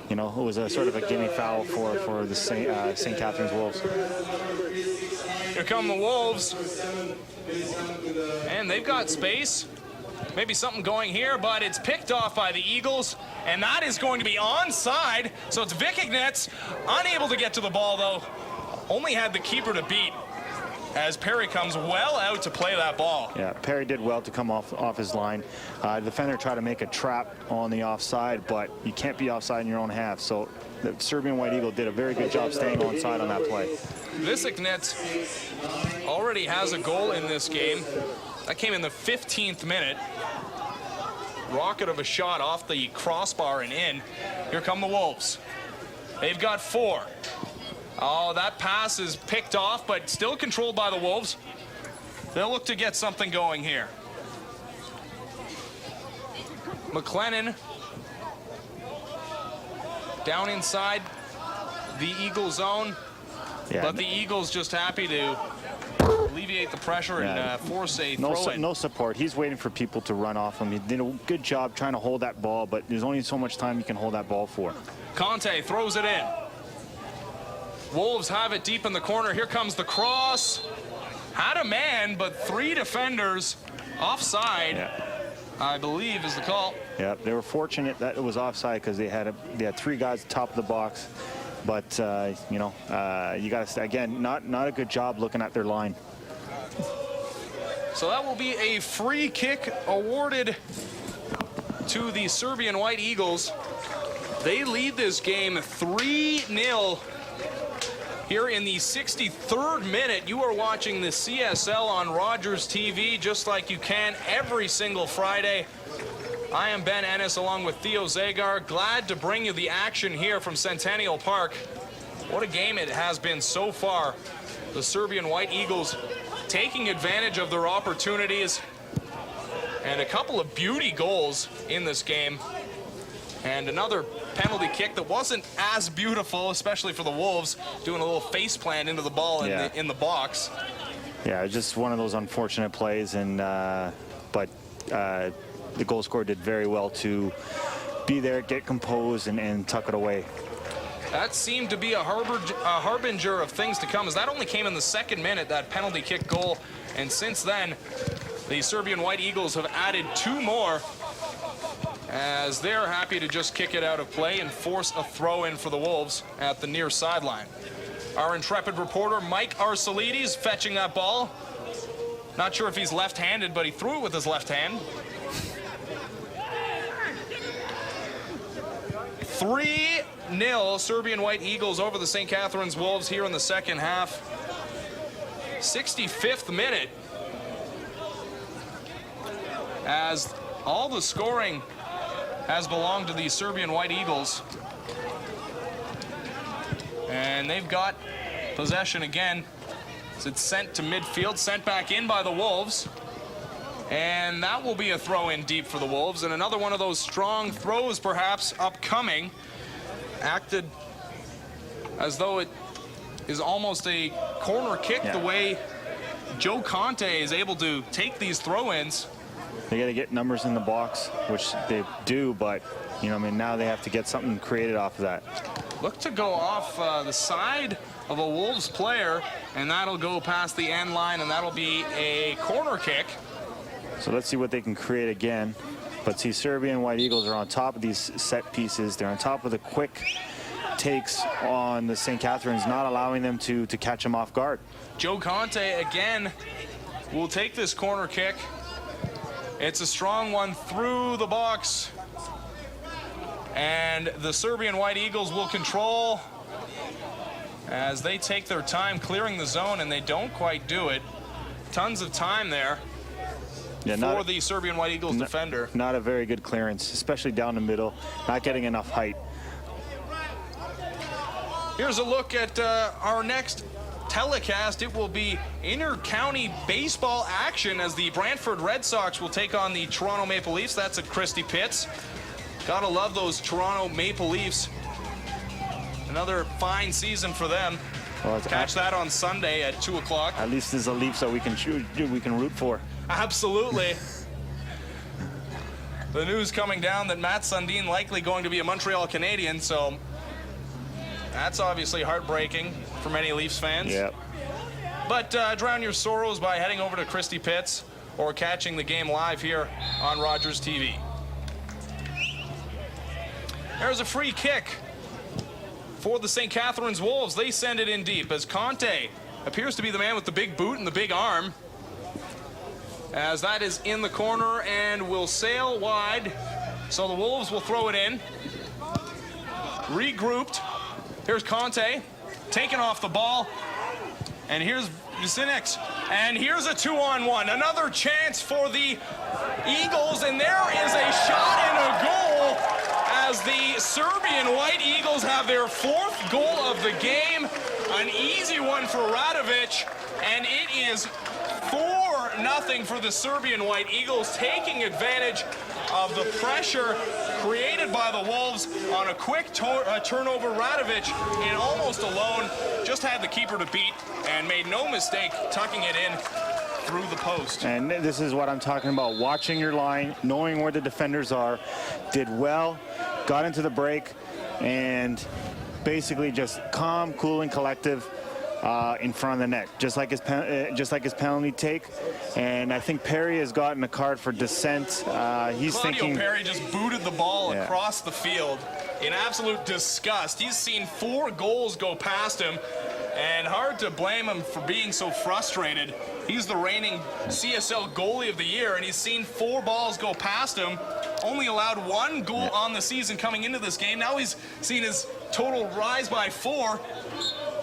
you know, it was a sort of a gimme foul for the St. Catharines Wolves. Here come the Wolves, and they've got space. Maybe something going here, but it's picked off by the Eagles, and that is going to be onside. So it's Vikignitz, unable to get to the ball, though. Only had the keeper to beat, as Perry comes well out to play that ball. Yeah, Perry did well to come off his line. The defender tried to make a trap on the offside, but you can't be offside in your own half. So the Serbian White Eagle did a very good job staying onside on that play. Vikignitz already has a goal in this game. That came in the 15th minute. Rocket of a shot off the crossbar and in. Here come the Wolves. They've got 4. Oh, that pass is picked off, but still controlled by the Wolves. They'll look to get something going here. McLennan down inside the Eagle zone. Yeah. But the Eagles just happy to alleviate the pressure and force a throw-in. No support. He's waiting for people to run off him. He did a good job trying to hold that ball, but there's only so much time you can hold that ball for. Conte throws it in. Wolves have it deep in the corner. Here comes the cross. Had a man, but 3 defenders offside. Yeah. I believe, is the call. Yeah, they were fortunate that it was offside because they had 3 guys top of the box. But, you know, you got to, again, not a good job looking at their line. So that will be a free kick awarded to the Serbian White Eagles. They lead this game 3-0 here in the 63rd minute. You are watching the CSL on Rogers TV, just like you can every single Friday. I am Ben Ennis along with Theo Zagar. Glad to bring you the action here from Centennial Park. What a game it has been so far. The Serbian White Eagles taking advantage of their opportunities, and a couple of beauty goals in this game, and another penalty kick that wasn't as beautiful, especially for the Wolves, doing a little face plant into the ball in the box. Yeah, just one of those unfortunate plays, and but the goal scorer did very well to be there, get composed, and tuck it away. That seemed to be a harbinger of things to come, as that only came in the 2nd minute, that penalty kick goal. And since then, the Serbian White Eagles have added 2 more, as they're happy to just kick it out of play and force a throw in for the Wolves at the near sideline. Our intrepid reporter, Mike Arcelides, fetching that ball. Not sure if he's left-handed, but he threw it with his left hand. 3-0 Serbian White Eagles over the St. Catharines Wolves here in the 2nd half. 65th minute. As all the scoring has belonged to the Serbian White Eagles. And they've got possession again. So it's sent to midfield, sent back in by the Wolves. And that will be a throw in deep for the Wolves. And another one of those strong throws, perhaps, upcoming. Acted as though it is almost a corner kick, the way Joe Conte is able to take these throw-ins. They got to get numbers in the box, which they do, but, you know, I mean, now they have to get something created off of that. Look to go off the side of a Wolves player, and that'll go past the end line, and that'll be a corner kick. So let's see what they can create again. But see, Serbian White Eagles are on top of these set pieces. They're on top of the quick takes on the St. Catharines, not allowing them to catch them off guard. Joe Conte again will take this corner kick. It's a strong one through the box. And the Serbian White Eagles will control as they take their time clearing the zone, and they don't quite do it. Tons of time there. For the Serbian White Eagles defender. Not a very good clearance, especially down the middle, not getting enough height. Here's a look at our next telecast. It will be inter-county baseball action as the Brantford Red Sox will take on the Toronto Maple Leafs. That's at Christie Pitts. Gotta love those Toronto Maple Leafs. Another fine season for them. Well, catch that on Sunday at 2 o'clock. At least there's a Leafs that we can root for. Absolutely. The news coming down that Matt Sundin likely going to be a Montreal Canadian, so that's obviously heartbreaking for many Leafs fans. Yep. But drown your sorrows by heading over to Christie Pitts or catching the game live here on Rogers TV. There's a free kick for the St. Catharines Wolves. They send it in deep as Conte appears to be the man with the big boot and the big arm, as that is in the corner and will sail wide. So the Wolves will throw it in. Regrouped. Here's Conte taking off the ball. And here's Vucinic. And here's a 2-on-1. Another chance for the Eagles. And there is a shot and a goal as the Serbian White Eagles have their 4th goal of the game. An easy one for Radovic. And it is 4-0 for the Serbian White Eagles, taking advantage of the pressure created by the Wolves on a quick turnover. Radovic in almost alone, just had the keeper to beat and made no mistake tucking it in through the post. And this is what I'm talking about, watching your line, knowing where the defenders are. Did well, got into the break, and basically just calm, cool, and collective. in front of the net, just like his penalty take. And I think Perry has gotten a card for dissent. He's thinking Perry just booted the ball across the field in absolute disgust. He's seen 4 goals go past him, and hard to blame him for being so frustrated. He's the reigning CSL goalie of the year, and he's seen 4 balls go past him. Only allowed 1 goal on the season coming into this game. Now he's seen his total rise by 4.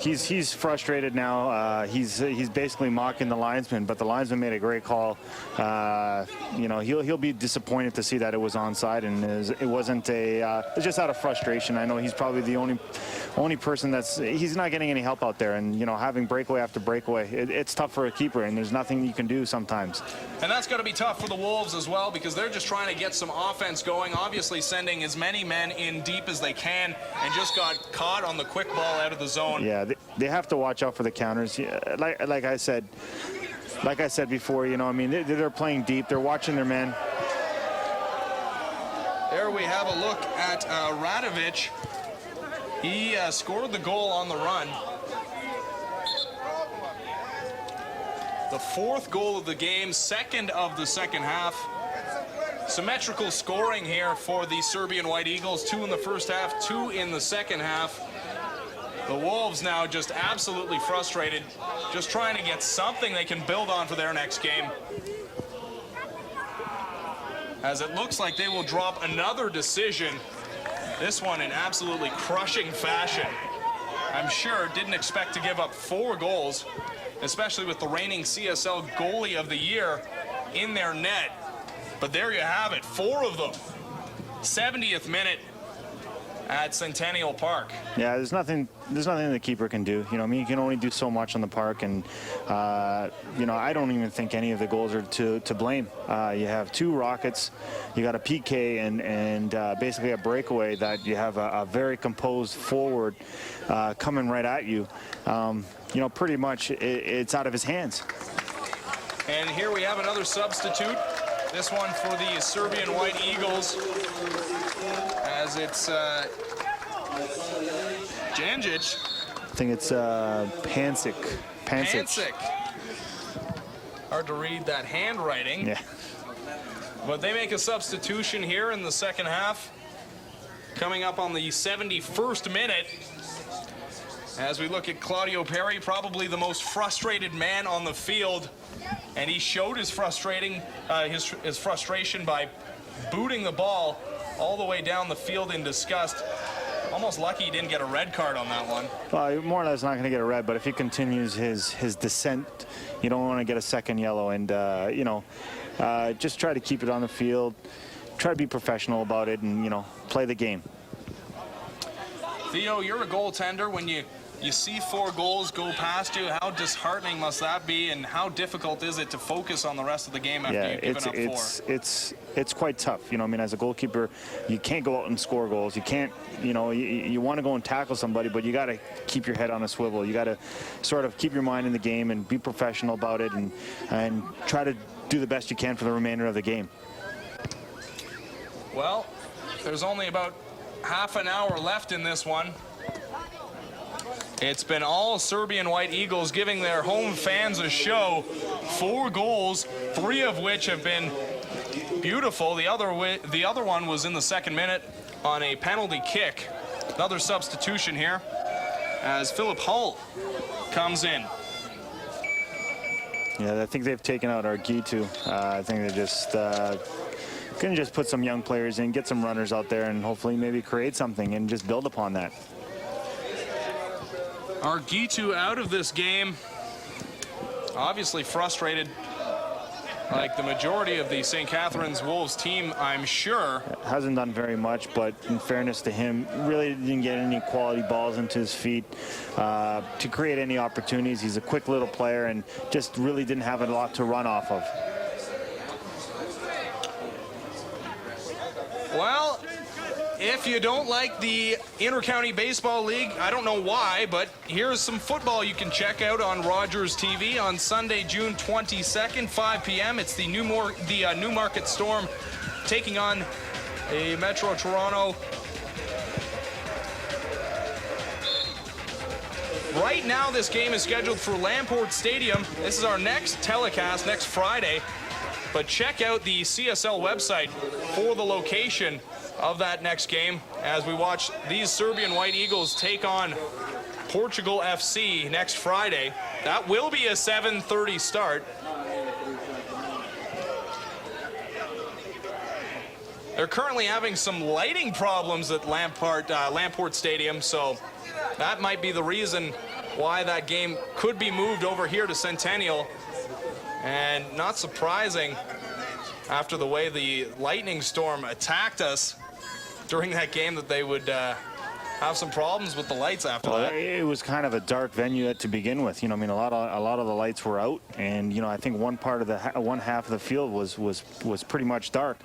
He's frustrated now. He's basically mocking the linesman, but the linesman made a great call. You know, he'll be disappointed to see that it was onside, and it wasn't a. It's just out of frustration. I know he's probably the only person he's not getting any help out there, and you know, having breakaway after breakaway, it's tough for a keeper, and there's nothing you can do sometimes. And that's got to be tough for the Wolves as well, because they're just trying to get some offense going, obviously sending as many men in deep as they can, and just got caught on the quick ball out of the zone. Yeah, they have to watch out for the counters. Like I said before, you know, I mean, they're playing deep. They're watching their men. There we have a look at Radovic. He scored the goal on the run. The 4th goal of the game, 2nd of the second half. Symmetrical scoring here for the Serbian White Eagles. 2 in the first half, 2 in the second half. The Wolves now just absolutely frustrated, just trying to get something they can build on for their next game. As it looks like they will drop another decision, this one in absolutely crushing fashion. I'm sure didn't expect to give up 4 goals, especially with the reigning CSL goalie of the year in their net. But there you have it, 4 of them. 70th minute at Centennial Park. Yeah, there's nothing the keeper can do. You know, I mean, you can only do so much on the park, and you know, I don't even think any of the goals are to blame. You have 2 rockets, you got a PK, and basically a breakaway that you have a very composed forward coming right at you. You know, pretty much it's out of his hands. And here we have another substitute. This one for the Serbian White Eagles, as it's Janjic. I think it's Pancic. Hard to read that handwriting. Yeah. But they make a substitution here in the second half, coming up on the 71st minute. As we look at Claudio Perry, probably the most frustrated man on the field, and he showed his frustration by booting the ball all the way down the field in disgust. Almost lucky he didn't get a red card on that one. Well, more or less not going to get a red, but if he continues his descent, you don't want to get a second yellow. And you know, just try to keep it on the field, try to be professional about it, and you know, play the game. Theo, you're a goaltender. When you see 4 goals go past you, how disheartening must that be, and how difficult is it to focus on the rest of the game after you've given up 4? It's quite tough. You know, I mean, as a goalkeeper, you can't go out and score goals. You can't, you know, you want to go and tackle somebody, but you got to keep your head on a swivel. You got to sort of keep your mind in the game and be professional about it, and try to do the best you can for the remainder of the game. Well, there's only about half an hour left in this one. It's been all Serbian White Eagles giving their home fans a show. 4 goals, 3 of which have been beautiful. The other one was in the 2nd minute on a penalty kick. Another substitution here as Philip Hull comes in. Yeah, I think they've taken out our Gitu. I think they're just going to just put some young players in, get some runners out there, and hopefully maybe create something and just build upon that. Argitu out of this game, obviously frustrated, like the majority of the St. Catharines Wolves team, I'm sure. Hasn't done very much, but in fairness to him, really didn't get any quality balls into his feet to create any opportunities. He's a quick little player and just really didn't have a lot to run off of. Well, if you don't like the Intercounty Baseball League, I don't know why, but here's some football you can check out on Rogers TV on Sunday, June 22nd, 5 p.m. It's the Newmarket Storm taking on a Metro Toronto Right now, this game is scheduled for Lamport Stadium. This is our next telecast next Friday. But check out the CSL website for the location of that next game as we watch these Serbian White Eagles take on Portugal FC next Friday. That will be a 7:30 start. They're currently having some lighting problems at Lamport Stadium, so that might be the reason why that game could be moved over here to Centennial. And not surprising after the way the lightning storm attacked us during that game that they would have some problems with the lights after that. It was kind of a dark venue to begin with. You know, I mean, a lot of the lights were out, and you know, I think one half of the field was pretty much dark.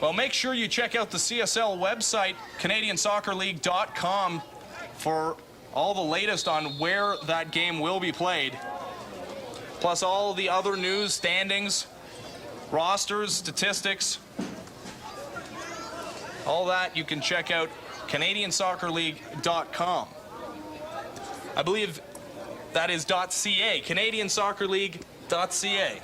Well, make sure you check out the CSL website, CanadianSoccerLeague.com, for all the latest on where that game will be played. Plus all the other news, standings, rosters, statistics. All that you can check out, CanadianSoccerLeague.com. I believe that is .ca, CanadianSoccerLeague.ca.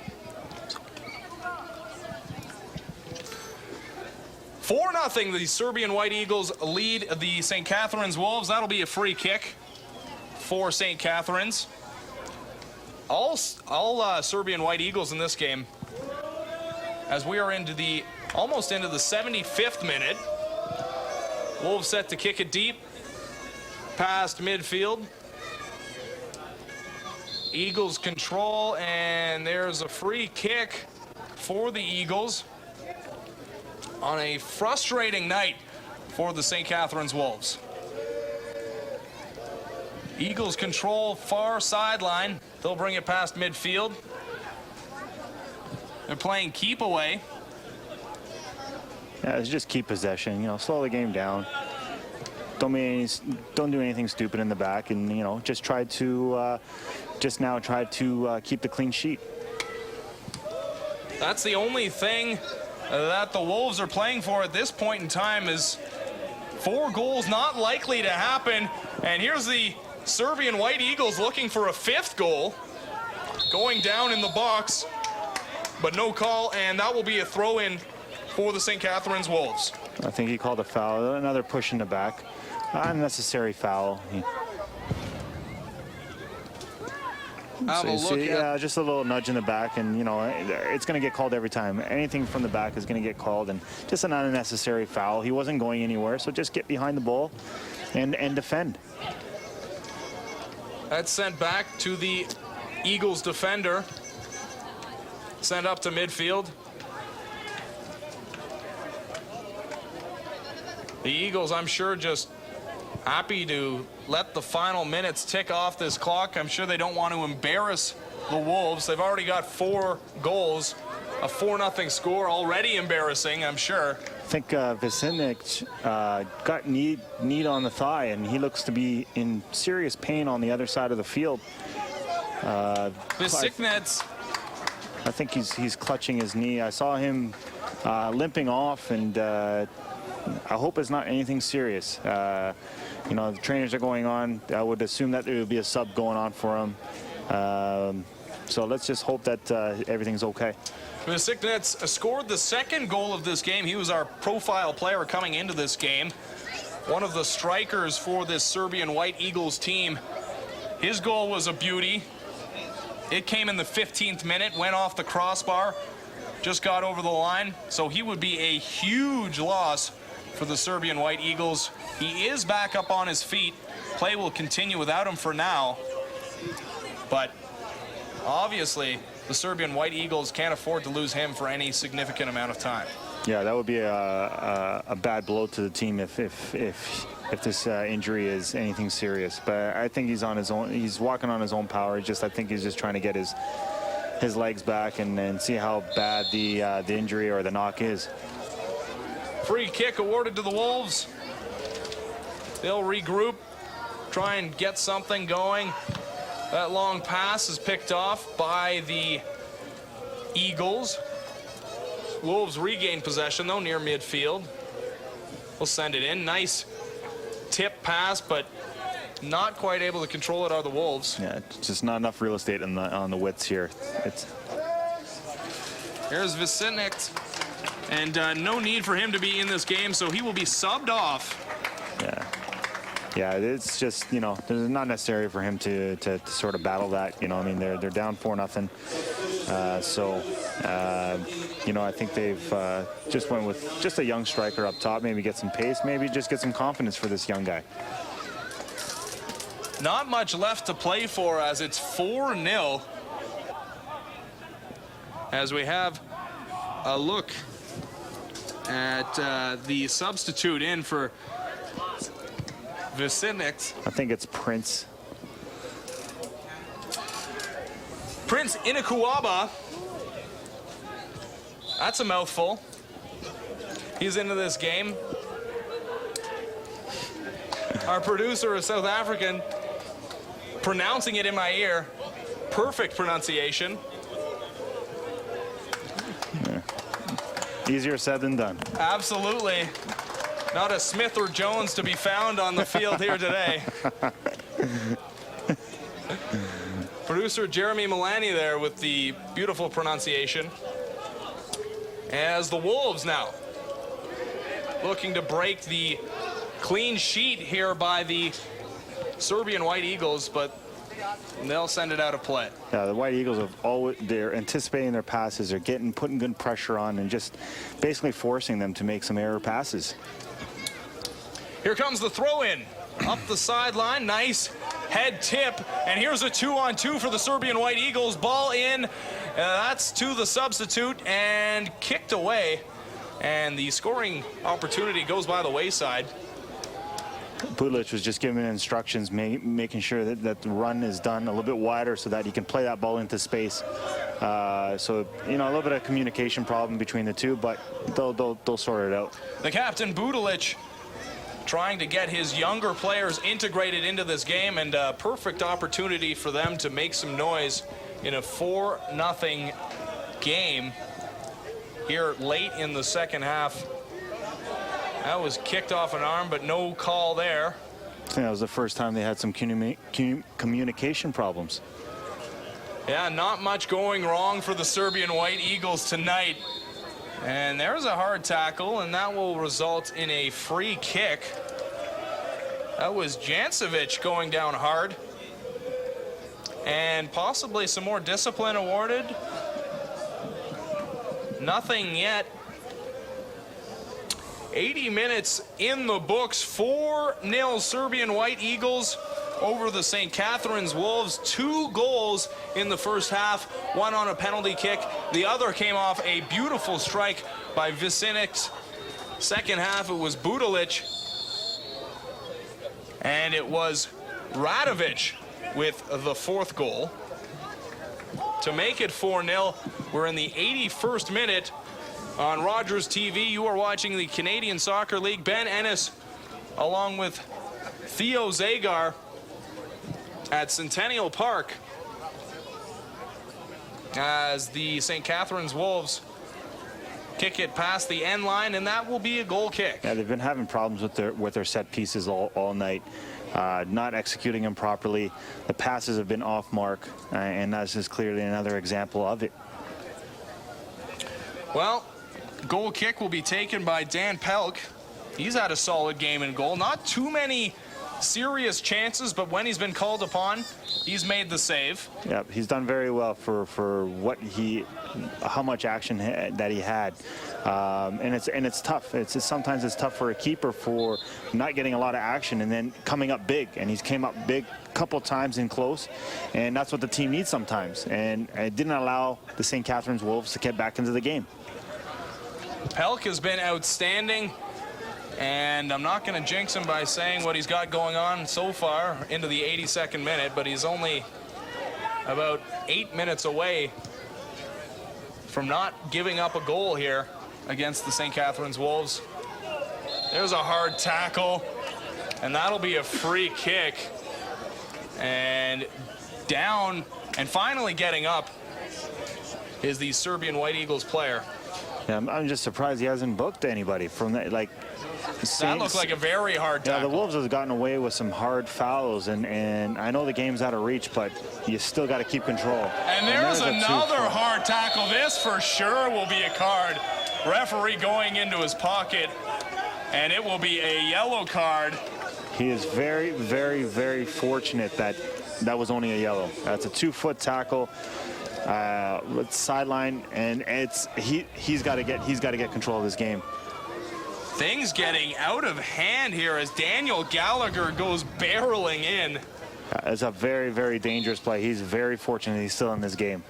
4-0, the Serbian White Eagles lead the St. Catharines Wolves. That'll be a free kick for St. Catharines. All Serbian White Eagles in this game, as we are almost into the 75th minute. Wolves set to kick it deep past midfield. Eagles control, and there's a free kick for the Eagles on a frustrating night for the St. Catharines Wolves. Eagles control far sideline. They'll bring it past midfield. They're playing keep away. Yeah, it's just keep possession. You know, slow the game down. Don't do anything stupid in the back, and you know, just try to keep the clean sheet. That's the only thing that the Wolves are playing for at this point in time is 4 goals not likely to happen. And here's the Serbian White Eagles looking for a 5th goal, going down in the box, but no call, and that will be a throw-in for the St. Catharines Wolves. I think he called a foul, another push in the back, unnecessary foul. Yeah, just a little nudge in the back, and you know, it's going to get called every time. Anything from the back is going to get called, and just an unnecessary foul. He wasn't going anywhere, so just get behind the ball and defend. That's sent back to the Eagles defender. Sent up to midfield. The Eagles, I'm sure, just happy to let the final minutes tick off this clock. I'm sure they don't want to embarrass the Wolves. They've already got 4 goals, a 4-0 score, already embarrassing, I'm sure. I think Vicinic got knee on the thigh, and he looks to be in serious pain on the other side of the field. Vicinic, I think he's clutching his knee. I saw him limping off, and I hope it's not anything serious. You know, the trainers are going on. I would assume that there would be a sub going on for him. So let's just hope that everything's okay. Vicinic scored the 2nd goal of this game. He was our profile player coming into this game. One of the strikers for this Serbian White Eagles team. His goal was a beauty. It came in the 15th minute, went off the crossbar, just got over the line. So he would be a huge loss for the Serbian White Eagles. He is back up on his feet. Play will continue without him for now. But obviously, the Serbian White Eagles can't afford to lose him for any significant amount of time. Yeah, that would be a bad blow to the team if this injury is anything serious. But I think he's on his own. He's walking on his own power. I think he's just trying to get his legs back and see how bad the injury or the knock is. Free kick awarded to the Wolves. They'll regroup, try and get something going. That long pass is picked off by the Eagles. Wolves regain possession, though, near midfield. We'll send it in. Nice tip pass, but not quite able to control it are the Wolves. Yeah, just not enough real estate on the widths here. Here's Vicinic, and no need for him to be in this game, so he will be subbed off. Yeah, it's just, you know, it's not necessary for him to sort of battle that. You know, I mean, they're down 4-0. You know, I think they've just went with just a young striker up top, maybe get some pace, maybe just get some confidence for this young guy. Not much left to play for as it's 4-0. As we have a look at the substitute in for Vicinic. I think it's Prince. Prince Inakuaba. That's a mouthful. He's into this game. Our producer is South African, pronouncing it in my ear. Perfect pronunciation. Yeah. Easier said than done. Absolutely. Not a Smith or Jones to be found on the field here today. Producer Jeremy Milani there with the beautiful pronunciation. As the Wolves now looking to break the clean sheet here by the Serbian White Eagles, but they'll send it out of play. Yeah, the White Eagles they're anticipating their passes, they're putting good pressure on and just basically forcing them to make some error passes. Here comes the throw in up the sideline. Nice head tip. And here's a 2-on-2 for the Serbian White Eagles. Ball in. That's to the substitute and kicked away. And the scoring opportunity goes by the wayside. Budlic was just giving instructions, making sure that the run is done a little bit wider so that he can play that ball into space. So, you know, a little bit of communication problem between the two, but they'll sort it out. The captain, Budlic, trying to get his younger players integrated into this game, and a perfect opportunity for them to make some noise in a 4-0 game here late in the second half. That was kicked off an arm, but no call there. I think that was the first time they had some communication problems. Yeah, not much going wrong for the Serbian White Eagles tonight. And there's a hard tackle, and that will result in a free kick. That was Jancevic going down hard. And possibly some more discipline awarded. Nothing yet. 80 minutes in the books. 4-0 Serbian White Eagles over the St. Catharines Wolves. 2 goals in the first half, one on a penalty kick. The other came off a beautiful strike by Vicinic. Second half, it was Budlic. And it was Radovic with the 4th goal. To make it 4-0, we're in the 81st minute. On Rogers TV, you are watching the Canadian Soccer League. Ben Ennis, along with Theo Zagar, at Centennial Park, as the St. Catharines Wolves kick it past the end line, and that will be a goal kick. Yeah, they've been having problems with their set pieces all night, not executing them properly. The passes have been off mark, and that's just clearly another example of it. Well, goal kick will be taken by Dan Pelk. He's had a solid game in goal. Not too many serious chances, but when he's been called upon, he's made the save. Yep, he's done very well for how much action that he had, and it's tough. Sometimes it's tough for a keeper for not getting a lot of action and then coming up big. And he's came up big a couple times in close, and that's what the team needs sometimes. And it didn't allow the St. Catharines Wolves to get back into the game. Pelk has been outstanding. And I'm not going to jinx him by saying what he's got going on so far into the 82nd minute, but he's only about 8 minutes away from not giving up a goal here against the St. Catharines Wolves. There's a hard tackle, and that'll be a free kick. And down, and finally getting up, is the Serbian White Eagles player. Yeah, I'm just surprised he hasn't booked anybody from that. Like, That looked like a very hard tackle. Yeah, the Wolves have gotten away with some hard fouls, and I know the game's out of reach, but you still got to keep control. And there's another hard tackle. This for sure will be a card. Referee going into his pocket, and it will be a yellow card. He is very, very, very fortunate that that was only a yellow. That's a 2-foot tackle, sideline, and he's got to get control of this game. Things getting out of hand here as Daniel Gallagher goes barreling in. It's a very, very dangerous play. He's very fortunate he's still in this game.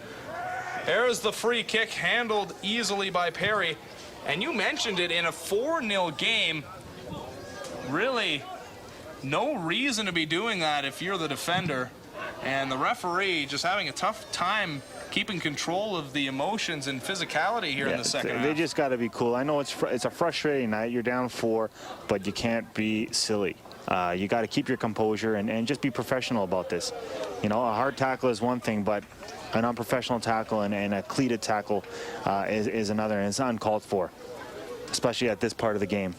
There's the free kick handled easily by Perry. And you mentioned it, in a 4-0 game, really no reason to be doing that if you're the defender. And the referee just having a tough time keeping control of the emotions and physicality here in the second half. They just got to be cool. I know it's a frustrating night. You're down 4, but you can't be silly. You got to keep your composure and just be professional about this. You know, a hard tackle is one thing, but an unprofessional tackle and a cleated tackle is another, and it's uncalled for, especially at this part of the game.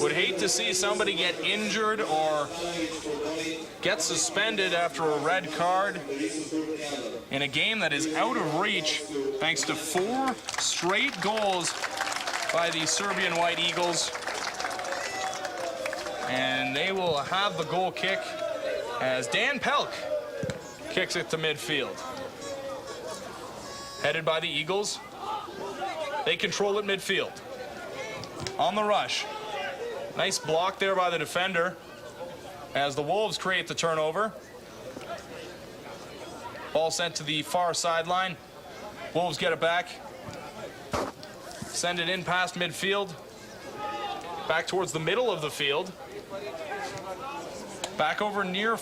Would hate to see somebody get injured or get suspended after a red card in a game that is out of reach thanks to 4 straight goals by the Serbian White Eagles. And they will have the goal kick as Dan Pelk kicks it to midfield. Headed by the Eagles. They control it midfield. On the rush. Nice block there by the defender as the Wolves create the turnover. Ball sent to the far sideline. Wolves get it back. Send it in past midfield. Back towards the middle of the field. Back over near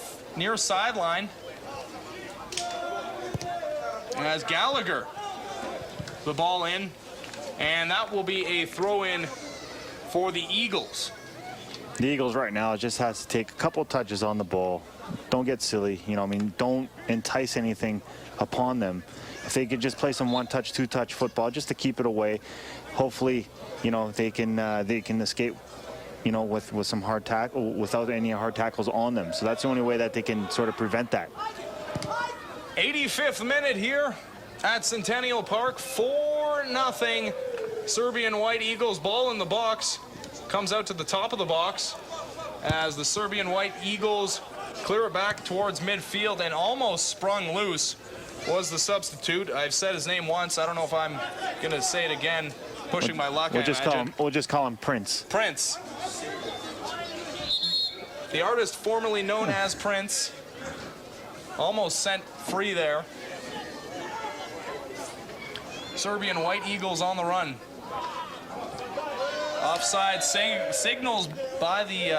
sideline. As Gallagher, the ball in, and that will be a throw-in for the Eagles. The Eagles right now just has to take a couple touches on the ball. Don't get silly, you know, I mean, don't entice anything upon them. If they could just play some 1-touch, 2-touch football just to keep it away, hopefully, you know, they can escape, you know, with some hard tackle, without any hard tackles on them. So that's the only way that they can sort of prevent that. 85th minute here at Centennial Park. 4-0 Serbian White Eagles. Ball in the box. Comes out to the top of the box as the Serbian White Eagles clear it back towards midfield, and almost sprung loose was the substitute. I've said his name once. I don't know if I'm going to say it again. Pushing my luck, we'll just call him Prince. Prince. The artist formerly known as Prince. Almost sent free there. Serbian White Eagles on the run. Offside signals by the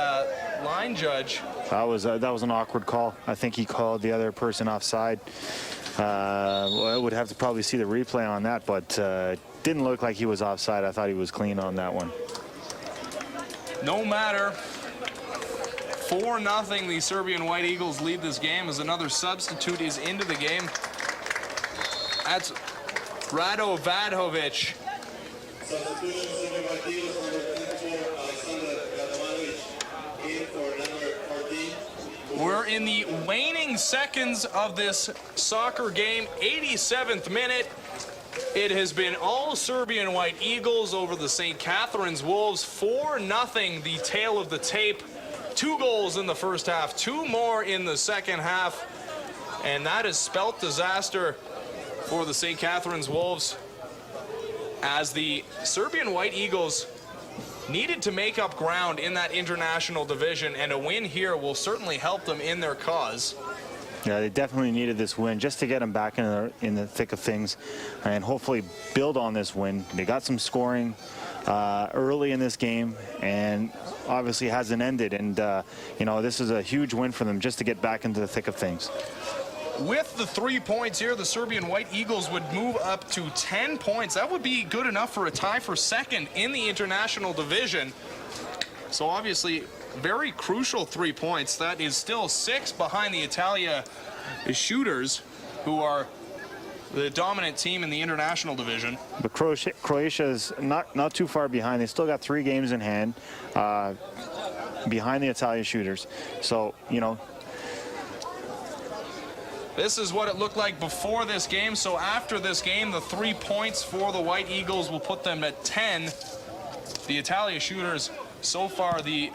line judge. That was an awkward call. I think he called the other person offside. I would have to probably see the replay on that, but didn't look like he was offside. I thought he was clean on that one. No matter. 4-0, the Serbian White Eagles lead this game as another substitute is into the game. That's Rado Vadhovic. We're in the waning seconds of this soccer game. 87th minute. It has been all Serbian White Eagles over the St. Catharines Wolves. 4-0, the tail of the tape. 2 goals in the first half, 2 more in the second half. And that has spelt disaster for the St. Catharines Wolves, as the Serbian White Eagles needed to make up ground in that international division, and a win here will certainly help them in their cause. Yeah, they definitely needed this win just to get them back in the thick of things and hopefully build on this win. They got some scoring early in this game, and obviously hasn't ended. And, you know, this is a huge win for them just to get back into the thick of things. With the 3 points here, the Serbian White Eagles would move up to 10 points. That would be good enough for a tie for second in the international division. So obviously, very crucial 3 points. That is still 6 behind the Italia shooters, who are the dominant team in the international division. But Croatia is not too far behind. They still got 3 games in hand behind the Italian shooters. So, you know. This is what it looked like before this game. So after this game, the 3 points for the White Eagles will put them at 10. The Italian shooters, so far the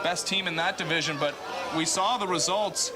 best team in that division, but we saw the results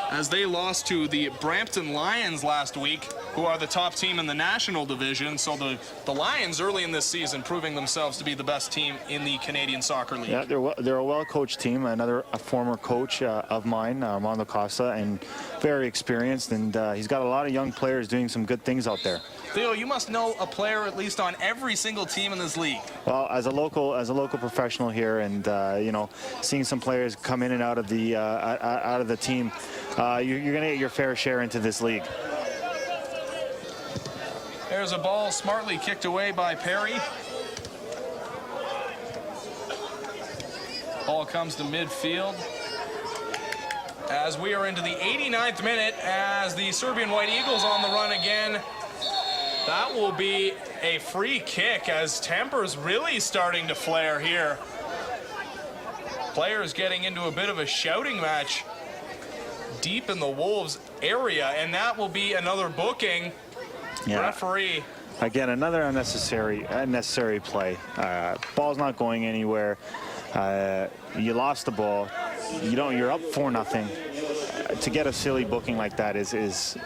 as they lost to the Brampton Lions last week, who are the top team in the national division. So the Lions early in this season proving themselves to be the best team in the Canadian Soccer League. Yeah, they're a well-coached team. A former coach of mine, Armando Costa, and very experienced, and he's got a lot of young players doing some good things out there. Theo, you must know a player at least on every single team in this league. Well, as a local professional here, and you know, seeing some players come in and out of the team, you're going to get your fair share into this league. There's a ball smartly kicked away by Perry. Ball comes to midfield. As we are into the 89th minute, as the Serbian White Eagles on the run again. That will be a free kick as tempers really starting to flare here. Players getting into a bit of a shouting match deep in the Wolves area, and that will be another booking. Yeah. Referee. Again, another unnecessary play. Ball's not going anywhere. You lost the ball. You're up 4-0. To get a silly booking like that is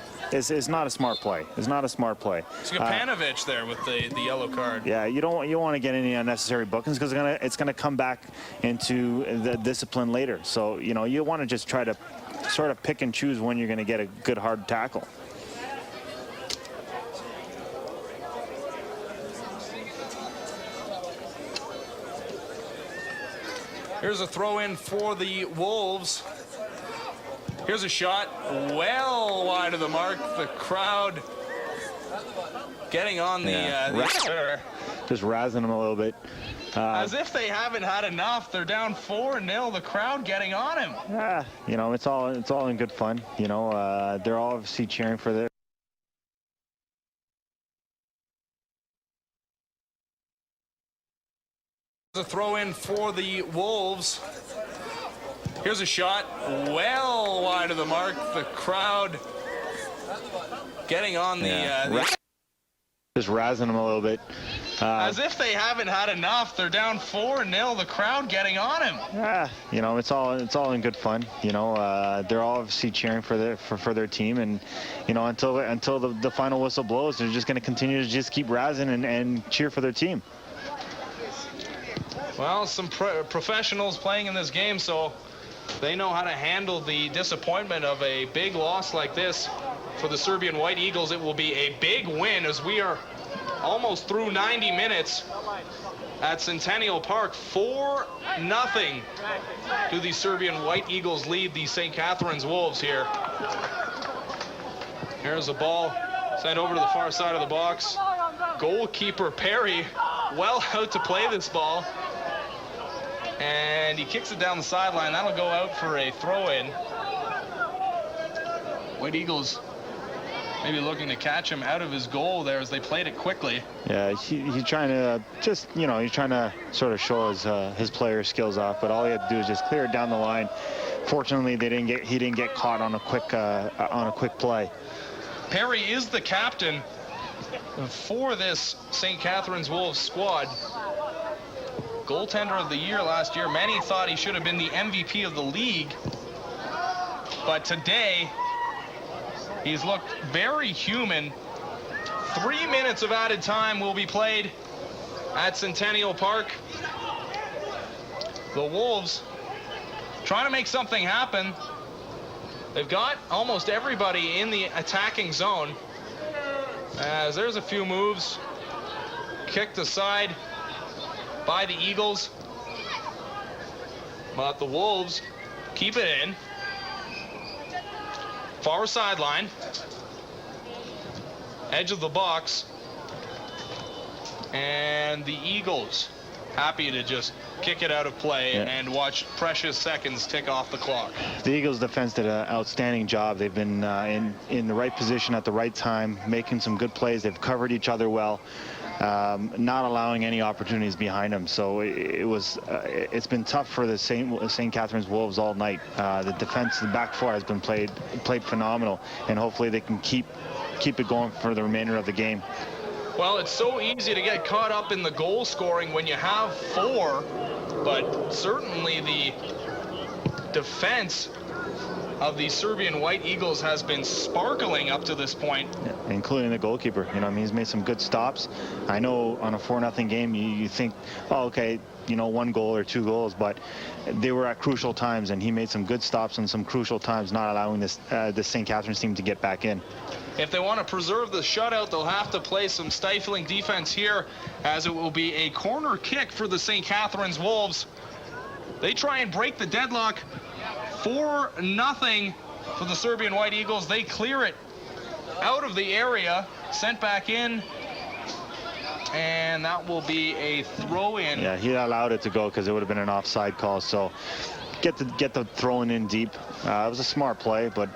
not a smart play. It's not a smart play. Skapanovic there with the yellow card. Yeah, you want to get any unnecessary bookings because it's gonna come back into the discipline later. So you want to just try to sort of pick and choose when you're going to get a good hard tackle. Here's a throw in for the Wolves. Here's a shot well wide of the mark. The crowd getting on the just razzing them a little bit. As if they haven't had enough. They're down 4-0. The crowd getting on him. Yeah, it's all in good fun. They're all obviously cheering for their. A throw in for the Wolves. Here's a shot well wide of the mark. The crowd getting on the just razzing them a little bit. As if they haven't had enough. They're down 4-0. The crowd getting on him. Yeah, it's all in good fun. They're all obviously cheering for their team, and until the final whistle blows, they're just going to continue to just keep razzing and cheer for their team. Well, some professionals playing in this game, so they know how to handle the disappointment of a big loss like this. For the Serbian White Eagles, it will be a big win as we are almost through 90 minutes at Centennial Park. 4-0 do the Serbian White Eagles lead the St. Catharines Wolves here. Here's a ball sent over to the far side of the box. Goalkeeper Perry well out to play this ball. And he kicks it down the sideline. That'll go out for a throw-in. White Eagles maybe looking to catch him out of his goal there as they played it quickly. Yeah, he's trying to he's trying to sort of show his player skills off, but all he had to do is just clear it down the line. Fortunately, he didn't get caught on a quick play. Perry is the captain for this St. Catharines Wolves squad. Goaltender of the year last year. Many thought he should have been the MVP of the league, but today he's looked very human. 3 minutes of added time will be played at Centennial Park. The Wolves trying to make something happen. They've got almost everybody in the attacking zone. As there's a few moves kicked aside by the Eagles, but the Wolves keep it in. Far sideline, edge of the box, and the Eagles happy to just kick it out of play and watch precious seconds tick off the clock. The Eagles defense did an outstanding job. They've been in the right position at the right time, making some good plays. They've covered each other well, not allowing any opportunities behind them. So it's been tough for the St. Catharines Wolves all night. The defense, the back four has been played phenomenal, and hopefully they can keep it going for the remainder of the game. Well, it's so easy to get caught up in the goal scoring when you have 4, but certainly the defense of the Serbian White Eagles has been sparkling up to this point. Yeah, including the goalkeeper. You know, I mean, he's made some good stops. I know on a 4-0 game, you think, oh, okay, you know, 1 goal or 2 goals, but they were at crucial times, and he made some good stops on some crucial times, not allowing this the St. Catharines team to get back in. If they want to preserve the shutout, they'll have to play some stifling defense here, as it will be a corner kick for the St. Catharines Wolves. They try and break the deadlock. 4-0 for the Serbian White Eagles. They clear it out of the area, sent back in, and that will be a throw-in. Yeah, he allowed it to go because it would have been an offside call. So get the throwing in deep. It was a smart play, but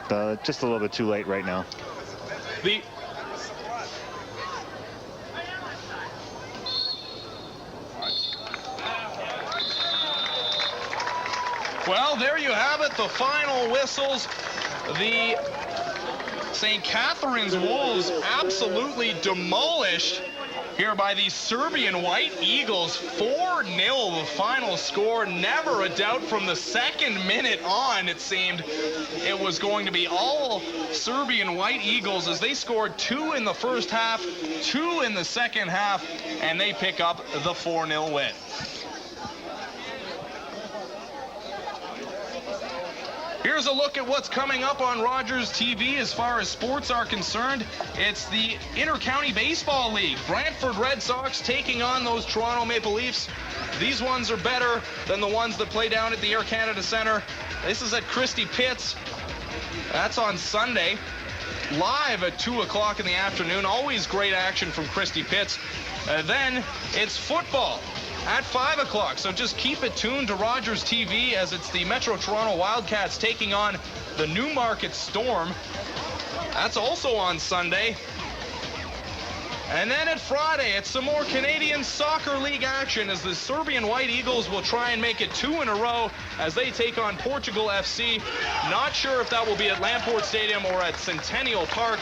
just a little bit too late right now. Well, there you have it, the final whistles. The St. Catharines Wolves absolutely demolished here by the Serbian White Eagles. 4-0 the final score. Never a doubt from the second minute on, it seemed it was going to be all Serbian White Eagles, as they scored 2 in the first half, 2 in the second half, and they pick up the 4-0 win. Here's a look at what's coming up on Rogers TV as far as sports are concerned. It's the Inter-County Baseball League. Brantford Red Sox taking on those Toronto Maple Leafs. These ones are better than the ones that play down at the Air Canada Centre. This is at Christie Pitts. That's on Sunday. Live at 2 o'clock in the afternoon. Always great action from Christie Pitts. Then it's football at 5 o'clock, so just keep it tuned to Rogers TV, as it's the Metro Toronto Wildcats taking on the Newmarket Storm. That's also on Sunday. And then at Friday, it's some more Canadian Soccer League action, as the Serbian White Eagles will try and make it 2 in a row as they take on Portugal FC. Not sure if that will be at Lamport Stadium or at Centennial Park.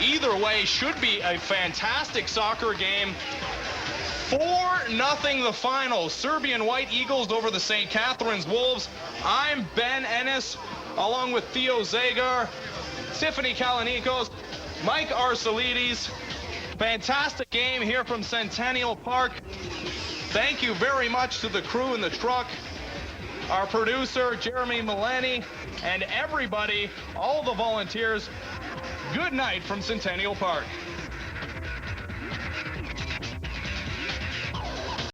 Either way, should be a fantastic soccer game. 4-0 the final. Serbian White Eagles over the St. Catharines Wolves. I'm Ben Ennis, along with Theo Zagar, Tiffany Kalanikos, Mike Arcelides. Fantastic game here from Centennial Park. Thank you very much to the crew in the truck, our producer, Jeremy Milani, and everybody, all the volunteers. Good night from Centennial Park.